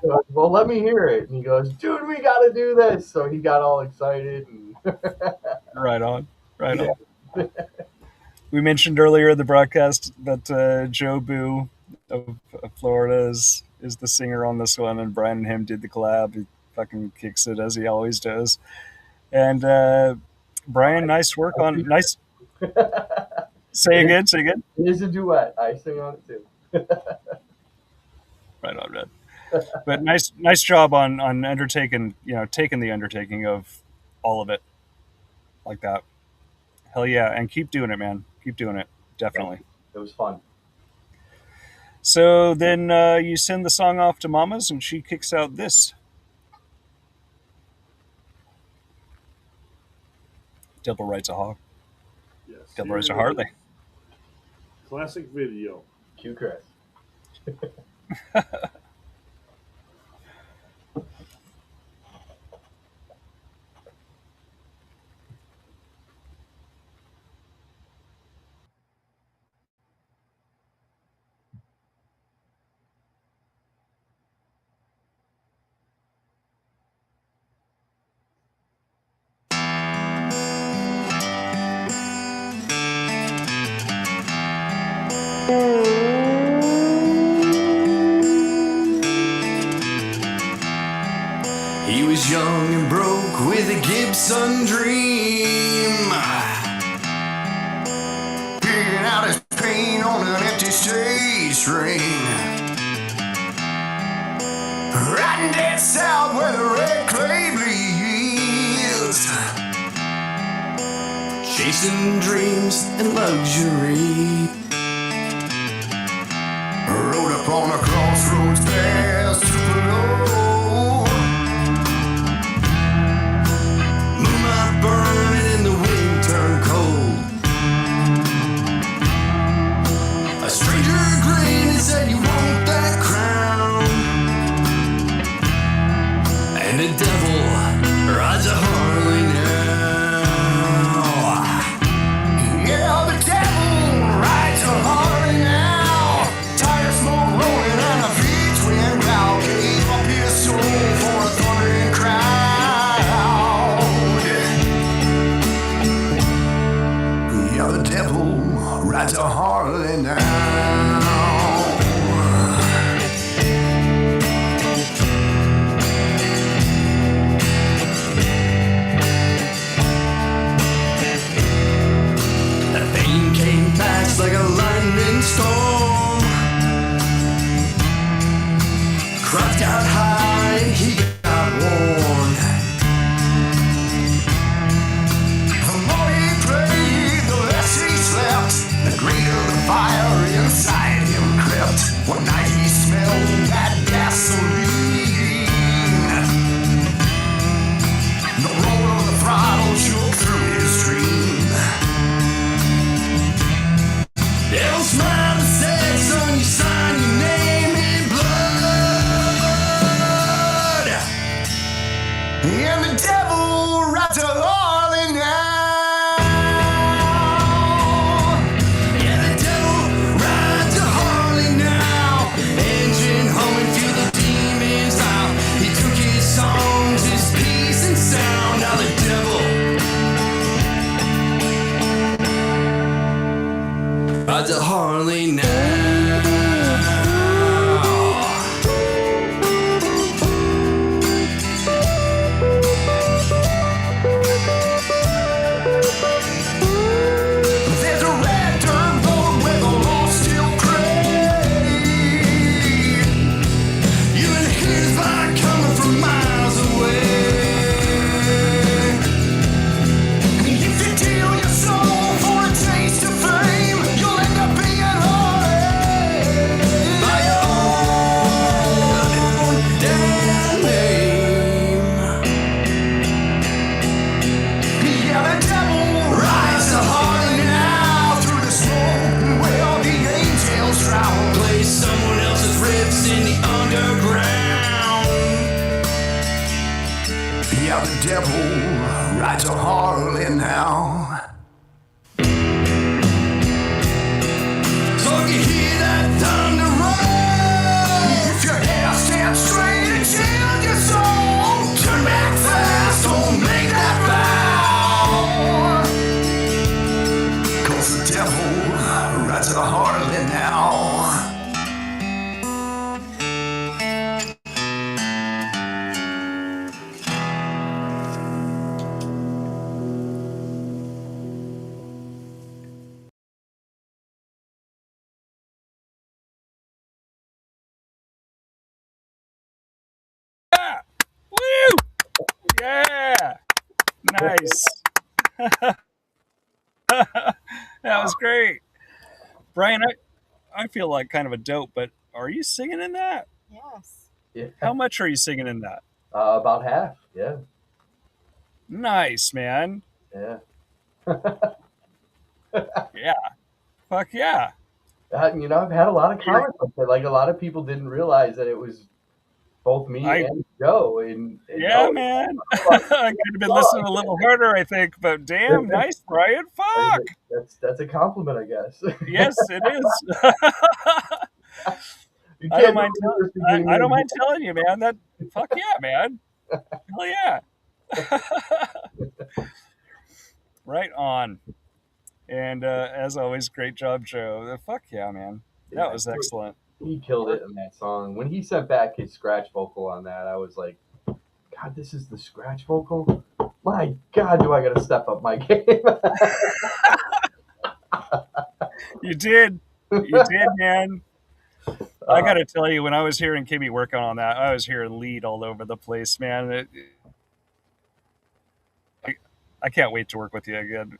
goes, well, let me hear it. And he goes, dude, we got to do this. So he got all excited. And Right on. We mentioned earlier in the broadcast that Joe Boo of Florida is the singer on this one, and Brian and him did the collab. He fucking kicks it as he always does. And Brian, nice work on nice. Say again. It is a duet. I sing on it too. Right on, Red. But nice job on taking the undertaking of all of it like that. Hell yeah, and keep doing it, man. Keep doing it. Definitely. It was fun. So then you send the song off to Mama's, and she kicks out this. Devil Rides a Hawk. Yes. Devil Rides a Harley. Classic video. Cue Chris. He was young and broke with a Gibson dream. string. Riding down south where the red clay bleeds. Chasing dreams and luxury. Rode up on a crossroads past Tupelo. Moonlight burning and the wind turned cold. A stranger grinned and said, "You want that crown?" And the devil rides a Harley now. Yeah, the devil rides a Harley now. Tire smoke rolling and a V-twin cow gave up his soul for a thundering crowd. Yeah, the devil rides a Harley now. That thing came fast like a lightning storm. Cropped out high and he got worn. The more he prayed, the less he slept. The greater the fire inside him crept. One night he smelled that gasoline. The roar of the throttle shook through his dream. Devil smiled and said, "Son, you sign your name in blood." And the devil rides a Harley now. Yeah, the devil rides a Harley now. Engine humming, feel the demons out. He took his songs, his peace and sound. Now the devil rides a Harley now. There's a red dirt road where the lost still crave. You can hear his fire coming from miles away. If you deal your soul for a taste of fame, you'll end up being haunted by your own damn name. Yeah, the devil rides the Harley now through the smoke where all the angels drown. Play someone else's riffs in the underground. Yeah, the devil rides a Harley now. So if you hear that thunder roll, if your hair stands straight and chill your soul, turn back fast, don't make that vow. 'Cause the devil rides a Harley now. Yeah. Woo! Yeah. Nice. That was great. Brian, I feel like kind of a dope, but are you singing in that? Yes. Yeah. How much are you singing in that? About half. Yeah. Nice, man. Yeah. Yeah. Fuck yeah. You know, I've had a lot of comments like that. Like a lot of people didn't realize that it was both me and Joe. And Yeah, oh, man. I could have been listening a little harder, I think, but damn, nice, Brian. Fuck. That's a compliment, I guess. Yes, it is. You I don't mind. do this I don't mind telling you, man. That fuck yeah, man. Hell yeah. Right on. And as always, great job, Joe. Fuck yeah, man. That was excellent. He killed it in that song. When he sent back his scratch vocal on that, I was like, God, this is the scratch vocal? My God, do I got to step up my game? You did. You did, man. I got to tell you, when I was hearing Kimmy working on that, I was hearing lead all over the place, man. I can't wait to work with you again.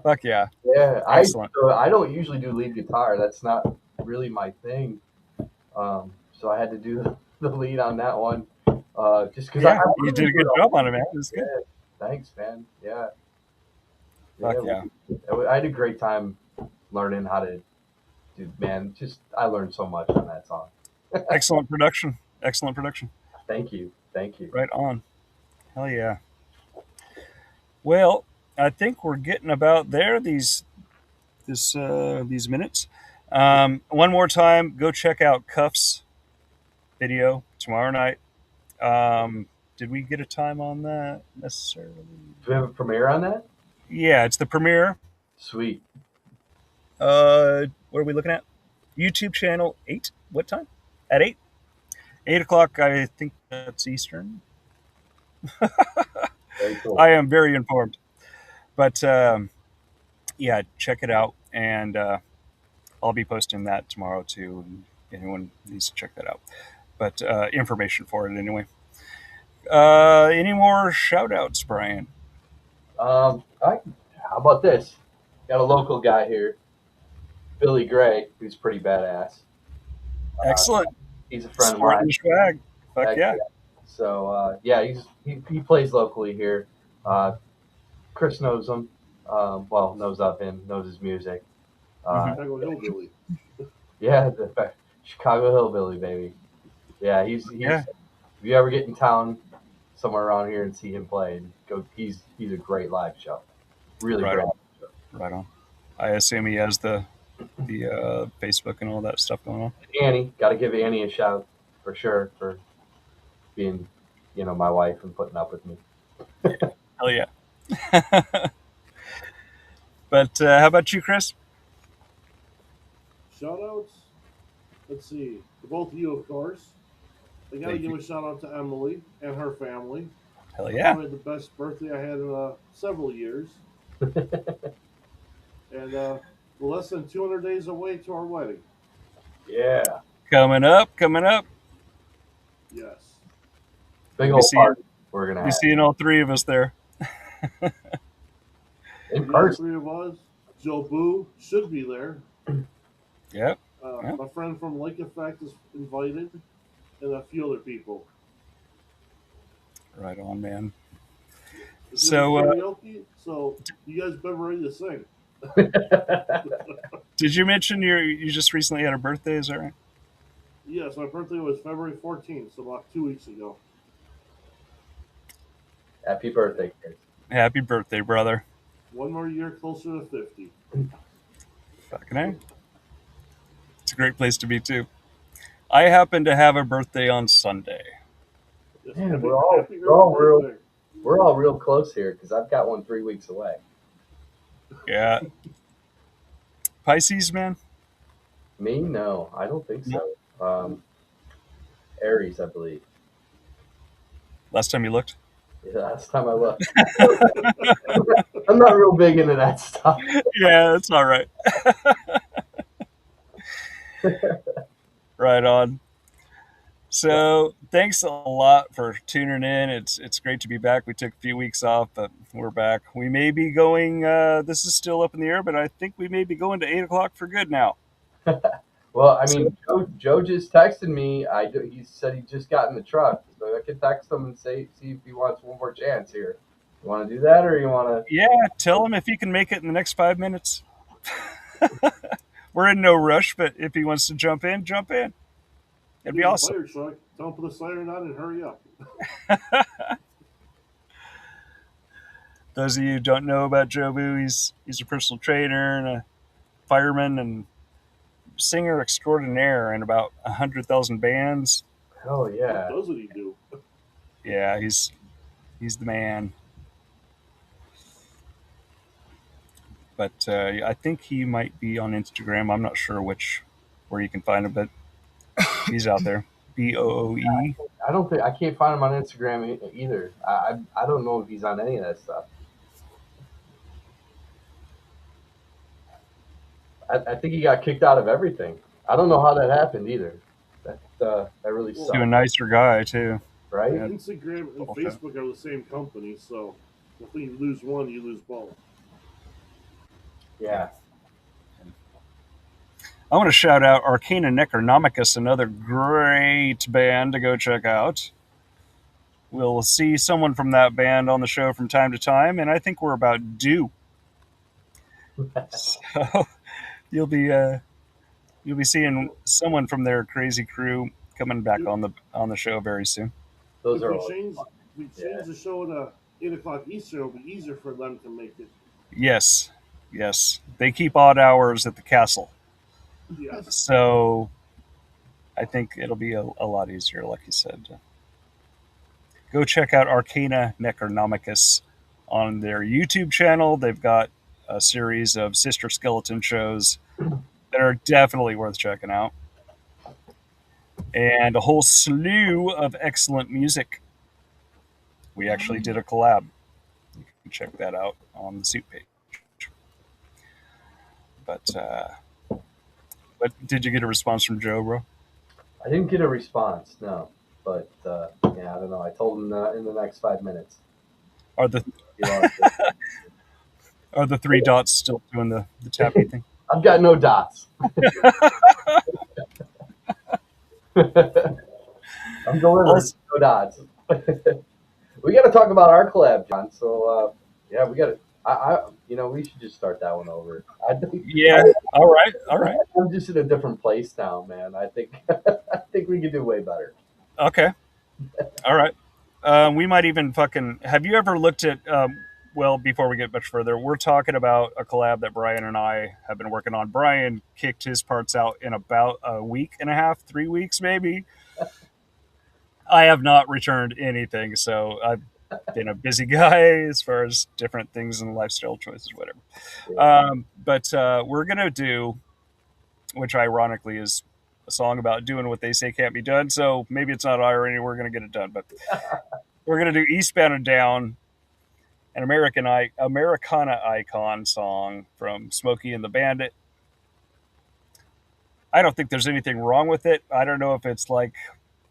Fuck yeah. Yeah, Excellent. I don't usually do lead guitar. That's not really my thing. So I had to do the lead on that one. Just because Yeah, I you wasn't did a into good it all. job on it, man. It was good. Yeah, thanks, man. Yeah, Fuck yeah. yeah. I had a great time learning how to do. Man, just I learned so much on that song. Excellent production. Excellent production. Thank you, thank you. Right on. Hell yeah. Well, I think we're getting about there these minutes. One more time, go check out Cuff's video tomorrow night. Did we get a time on that necessarily? Do we have a premiere on that? Yeah, it's the premiere. Sweet. What are we looking at? YouTube channel 8. What time? At 8? 8 o'clock, I think that's Eastern. Very cool. I am very informed. But yeah, check it out. And I'll be posting that tomorrow too. And anyone needs to check that out. But information for it anyway. Any more shout outs, Brian? How about this? Got a local guy here, Billy Gray, who's pretty badass. Excellent. He's a friend of Sporting mine. the swag. Fuck Heck yeah. So yeah, he plays locally here. Chris knows him. Well, knows of him, knows his music. Chicago Hillbilly. Yeah, the Chicago Hillbilly, baby. Yeah, he's. Yeah. If you ever get in town somewhere around here and see him play, go. He's a great live show. Really Right great. on. Right on. I assume he has the Facebook and all that stuff going on. Annie, got to give Annie a shout for sure for being, my wife and putting up with me. Hell yeah. But how about you, Chris? Shout outs. Let's see. To both of you, of course. I got to Thank give you. a shout out to Emily and her family. Hell yeah. Probably the best birthday I had in several years. And we're less than 200 days away to our wedding. Yeah, Coming up. Yes. big We'll old be seeing- party we're gonna Be have seeing all three of us there. in The person. three of us. Joe Boo should be there. Yep. Yeah. My friend from Lake Effect is invited, and a few other people. Right on, man. It's So, karaoke, so you guys been ready to sing. Did you mention you just recently had a birthday? Is that right? Yes, my birthday was February 14th, so about 2 weeks ago. Happy birthday, Chris. Happy birthday, brother. One more year closer to 50. Fucking A. It's a great place to be, too. I happen to have a birthday on Sunday. Yes, Man, happy- we're all- happy we're all early real- birthday. We're all real close here because I've got one 3 weeks away. Yeah. Pisces, man? Me? No, I don't think so. Aries, I believe. Last time you looked? Yeah, last time I looked. I'm not real big into that stuff. Yeah, that's all right. Right on. So thanks a lot for tuning in. It's great to be back. We took a few weeks off, but we're back. We may be going. This is still up in the air, but I think we may be going to 8 o'clock for good now. Well, I mean, Joe just texted me. He said he just got in the truck, so I could text him and see if he wants one more chance here. You want to do that, or you want to? Yeah, tell him if he can make it in the next 5 minutes. We're in no rush, but if he wants to jump in, jump in. It'd be He's a awesome. fire truck. Don't put the siren on and hurry up. Those of you who don't know about Jobu, he's a personal trainer and a fireman and singer extraordinaire in about 100,000 bands. Oh yeah. What doesn't he do? Yeah, he's the man. But I think he might be on Instagram. I'm not sure where you can find him, but he's out there. BOOE. I can't find him on Instagram either. I don't know if he's on any of that stuff. I think he got kicked out of everything. I don't know how that happened either. That really Well, sucks, To a nicer guy too. right? Yeah. Instagram and Okay. Facebook are the same company, so if you lose one, you lose both. Yeah. I want to shout out Arcana Necronomicus, another great band to go check out. We'll see someone from that band on the show from time to time, and I think we're about due. So you'll be seeing someone from their crazy crew coming back on the show very soon. Those If are we all. change, we Yeah. change the show to 8 o'clock Eastern, it'll be easier for them to make it. Yes, yes, they keep odd hours at the castle, Yes. so I think it'll be a lot easier, like you said. Go check out Arcana Necronomicus on their YouTube channel. They've got a series of sister skeleton shows that are definitely worth checking out, and a whole slew of excellent music. We actually did a collab. You can check that out on the suit page. But did you get a response from Joe, bro? I didn't get a response, no. But yeah, I don't know. I told him in the next 5 minutes. Are the You know, are the three dots still doing the tappy thing? I've got no dots. I'm delivering Also- no dots. We got to talk about our collab, John. So yeah, we got to. We should just start that one over. Yeah. All right. All right. I'm just in a different place now, man. I think I think we can do way better. Okay. All right. We might even fucking. Have you ever looked at? Well, before we get much further, we're talking about a collab that Brian and I have been working on. Brian kicked his parts out in about a week and a half, 3 weeks maybe. I have not returned anything, so I've been a busy guy as far as different things and lifestyle choices, whatever. But we're gonna do, which ironically is a song about doing what they say can't be done. So maybe it's not irony. We're gonna get it done, but we're gonna do "Eastbound and Down," an Americana icon song from Smokey and the Bandit. I don't think there's anything wrong with it. I don't know if it's like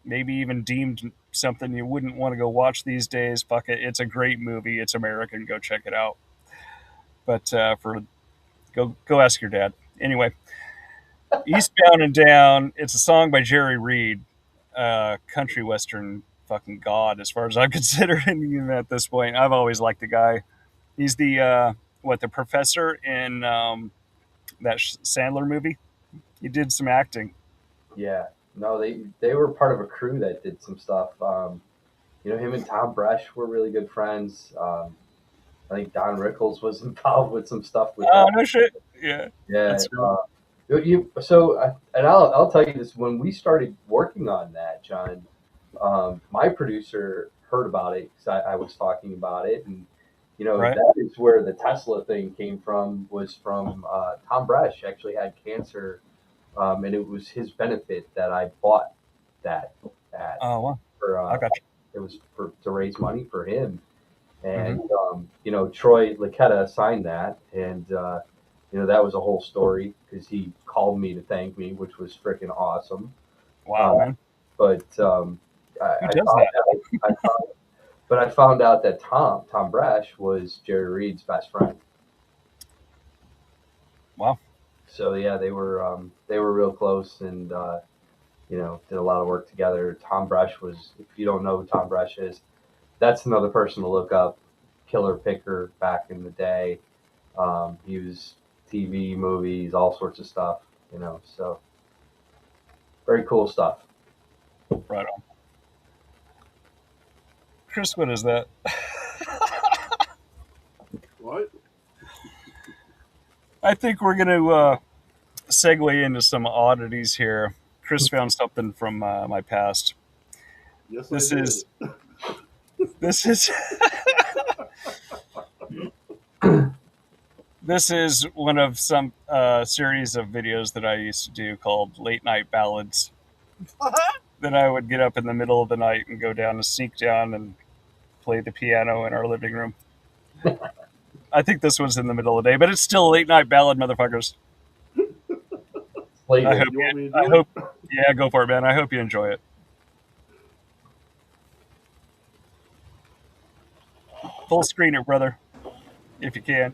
maybe even deemed something you wouldn't want to go watch these days. Fuck it, it's a great movie. It's American. Go check it out. But go ask your dad. Anyway, "Eastbound and Down." It's a song by Jerry Reed, country western fucking god as far as I'm considering him at this point. I've always liked the guy. He's the the professor in that Sandler movie. He did some acting. Yeah. No, they were part of a crew that did some stuff. Him and Tom Bresh were really good friends. I think Don Rickles was involved with some stuff with Oh that. no shit! Yeah, Yeah. that's cool. And I'll tell you this: when we started working on that, John, my producer heard about it because I was talking about it, and Right. that is where the Tesla thing came from. Was from Tom Bresh actually had cancer, and it was his benefit that I bought that at Oh well, for I got you. it was to raise money for him, and Troy Laketta signed that, and that was a whole story because he called me to thank me, which was freaking awesome. Wow, man. But Who I does found that? I found out that Tom Bresh was Jerry Reed's best friend. Wow. So yeah, they were real close, and did a lot of work together. Tom Bresh was, if you don't know who Tom Bresh is, that's another person to look up. Killer picker back in the day. He was TV, movies, all sorts of stuff. So very cool stuff. Right on. Chris, what is that? What? I think we're going to segue into some oddities here. Chris found something from my past. Yes, This I did. is this is this is one of some series of videos that I used to do called Late Night Ballads. That I would get up in the middle of the night and go down and sneak down and play the piano in our living room. I think this was in the middle of the day, but it's still a late night ballad, motherfuckers. played I it. hope. You want me to do I it? hope. Yeah, go for it, man. I hope you enjoy it. Full screen it, brother, if you can.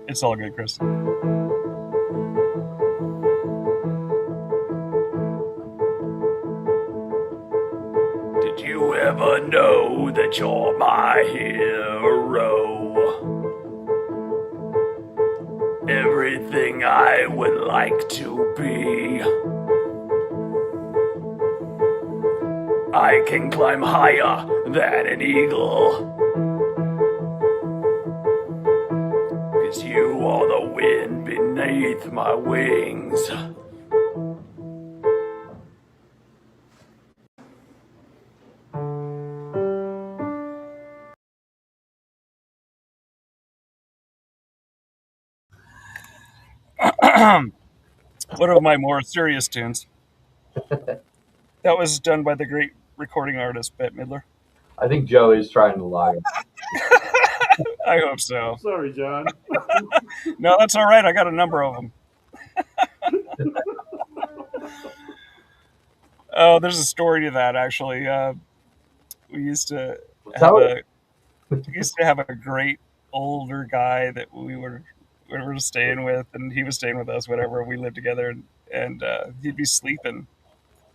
It's all good, Chris. Did you ever know that you're my hero? Everything I would like to be. I can climb higher than an eagle. 'Cause you are the wind beneath my wings. One of my more serious tunes. That was done by the great recording artist, Bette Midler. I think Joe is trying to log in. I hope so. Sorry, John. No, that's all right. I got a number of them. Oh, there's a story to that, actually. We used to have Tell a we used to have a great older guy that we were staying with, and he was staying with us. Whatever, we lived together, and he'd be sleeping,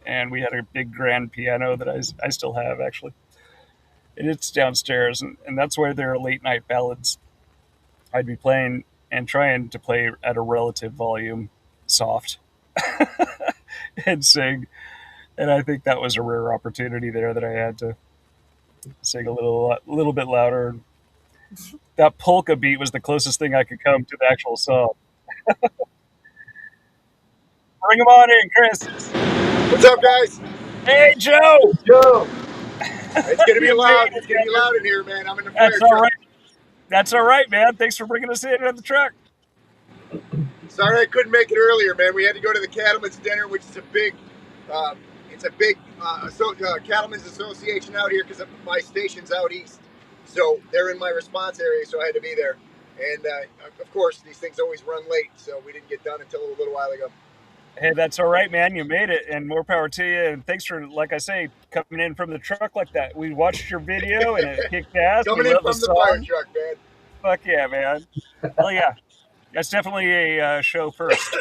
and we had a big grand piano that I still have actually, and it's downstairs, and that's where there are late night ballads. I'd be playing and trying to play at a relative volume, soft, and sing, and I think that was a rare opportunity there that I had to sing a little bit louder. That polka beat was the closest thing I could come to the actual song. Bring him on in, Chris. What's up, guys? Hey, Joe. Joe. It's gonna be You loud. made it, It's gonna be brother. loud in here, man. I'm in the fire That's all truck. right. That's all right, man. Thanks for bringing us in at the truck. Sorry I couldn't make it earlier, man. We had to go to the Cattlemen's Dinner, which is a big, Cattlemen's Association out here because my station's out east. So they're in my response area, so I had to be there. And of course, these things always run late, so we didn't get done until a little while ago. Hey, that's all right, man. You made it, and more power to you. And thanks for, like I say, coming in from the truck like that. We watched your video, and it kicked ass. Coming We in love the from the fire song. truck, man. Fuck yeah, man. Hell yeah. That's definitely a show first.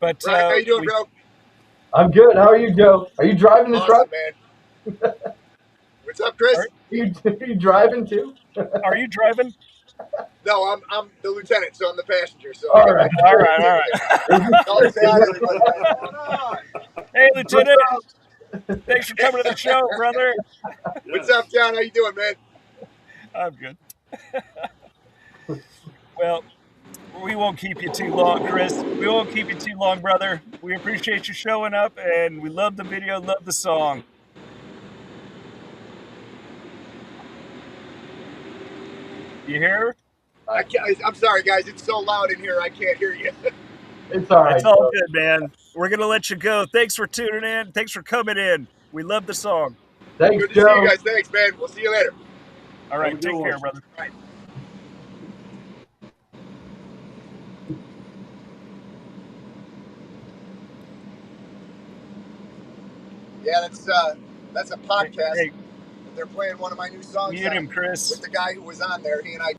But Brian, how you doing, bro? I'm good. How are you, Joe? Are you driving the Awesome, truck? man. What's up, Chris? Are- Are you driving too? Are you driving? No, I'm the lieutenant, so I'm the passenger. So All right. All right. Call us out, everybody. What's going on? Hey, Lieutenant. Thanks for coming to the show, brother. What's up, John? How you doing, man? I'm good. Well, we won't keep you too long, Chris. We won't keep you too long, brother. We appreciate you showing up, and we love the video, love the song. You hear? I'm sorry, guys. It's so loud in here. I can't hear you. It's all right. It's all Joe. good, man. We're going to let you go. Thanks for tuning in. Thanks for coming in. We love the song. Thanks, Good to see Joe. you guys. Thanks, man. We'll see you later. All right, Have a good take one. care, brother. Yeah, that's a podcast. Hey, They're playing one of my new songs mute him, Chris. with the guy who was on there. He and I.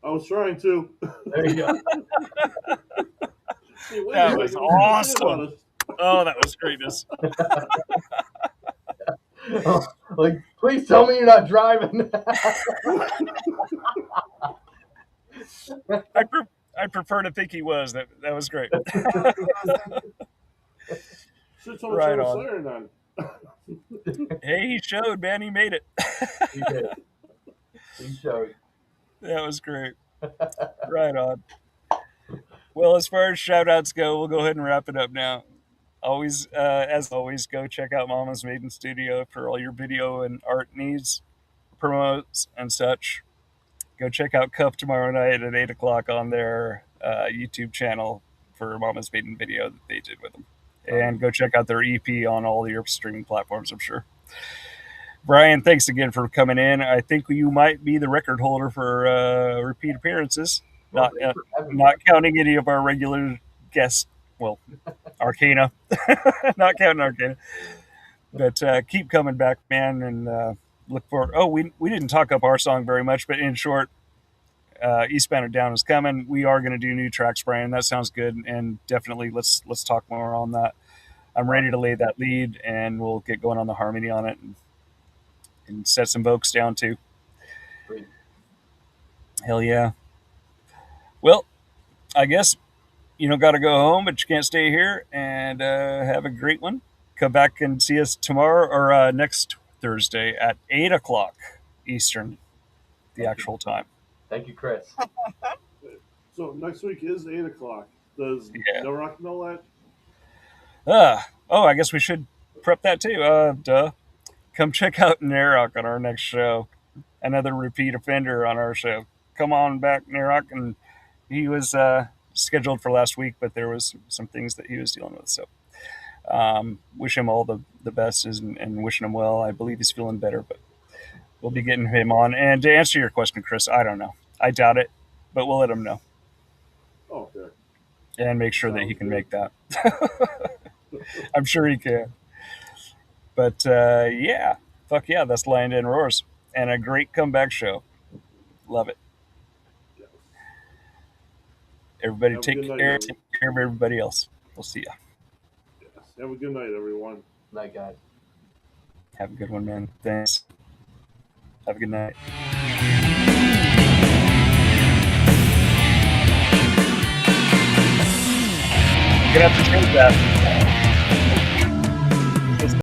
I was trying to. There you go. Hey, wait That a was second, what did you say awesome. about us? Oh, that was greatness. Like, please tell me you're not driving. I prefer to think he was. That was great. Should've told Right Trevor on. Siren then. Hey, he showed, man. He made it. He did. He showed. That was great. Right on. Well, as far as shout outs go, we'll go ahead and wrap it up now. As always, go check out Mama's Maiden Studio for all your video and art needs, promos, and such. Go check out Cuff tomorrow night at 8 o'clock on their YouTube channel for Mama's Maiden video that they did with them. And go check out their EP on all your streaming platforms, I'm sure. Brian, thanks again for coming in. I think you might be the record holder for repeat appearances. Well, Not counting any of our regular guests. Well, Arcana, not counting Arcana. But keep coming back, man, and look for. Oh, we didn't talk up our song very much, but in short, Eastbound and Down is coming. We are going to do new tracks, Brian. That sounds good, and definitely let's talk more on that. I'm ready to lay that lead, and we'll get going on the harmony on it and set some vocals down too. Great. Hell yeah. Well, I guess got to go home, but you can't stay here. And have a great one. Come back and see us tomorrow or next Thursday at 8:00 Eastern, the actual time. Thank you, Chris. So next week is 8:00. Does Naerok know that? I guess we should prep that too. Duh. Come check out Naerok on our next show. Another repeat offender on our show. Come on back, Naerok. And he was scheduled for last week, but there was some things that he was dealing with. So wish him all the best and wishing him well. I believe he's feeling better, but we'll be getting him on. And to answer your question, Chris, I don't know. I doubt it, but we'll let him know. Oh, okay. And make sure that he can make that. I'm sure he can. But yeah, fuck yeah, that's Lion Den Roars. And a great comeback show. Love it. Yes. Everybody take care. Take care of everybody else. We'll see ya. Yes. Have a good night, everyone. Night, guys. Have a good one, man. Thanks. Have a good night. You're gonna have to change that.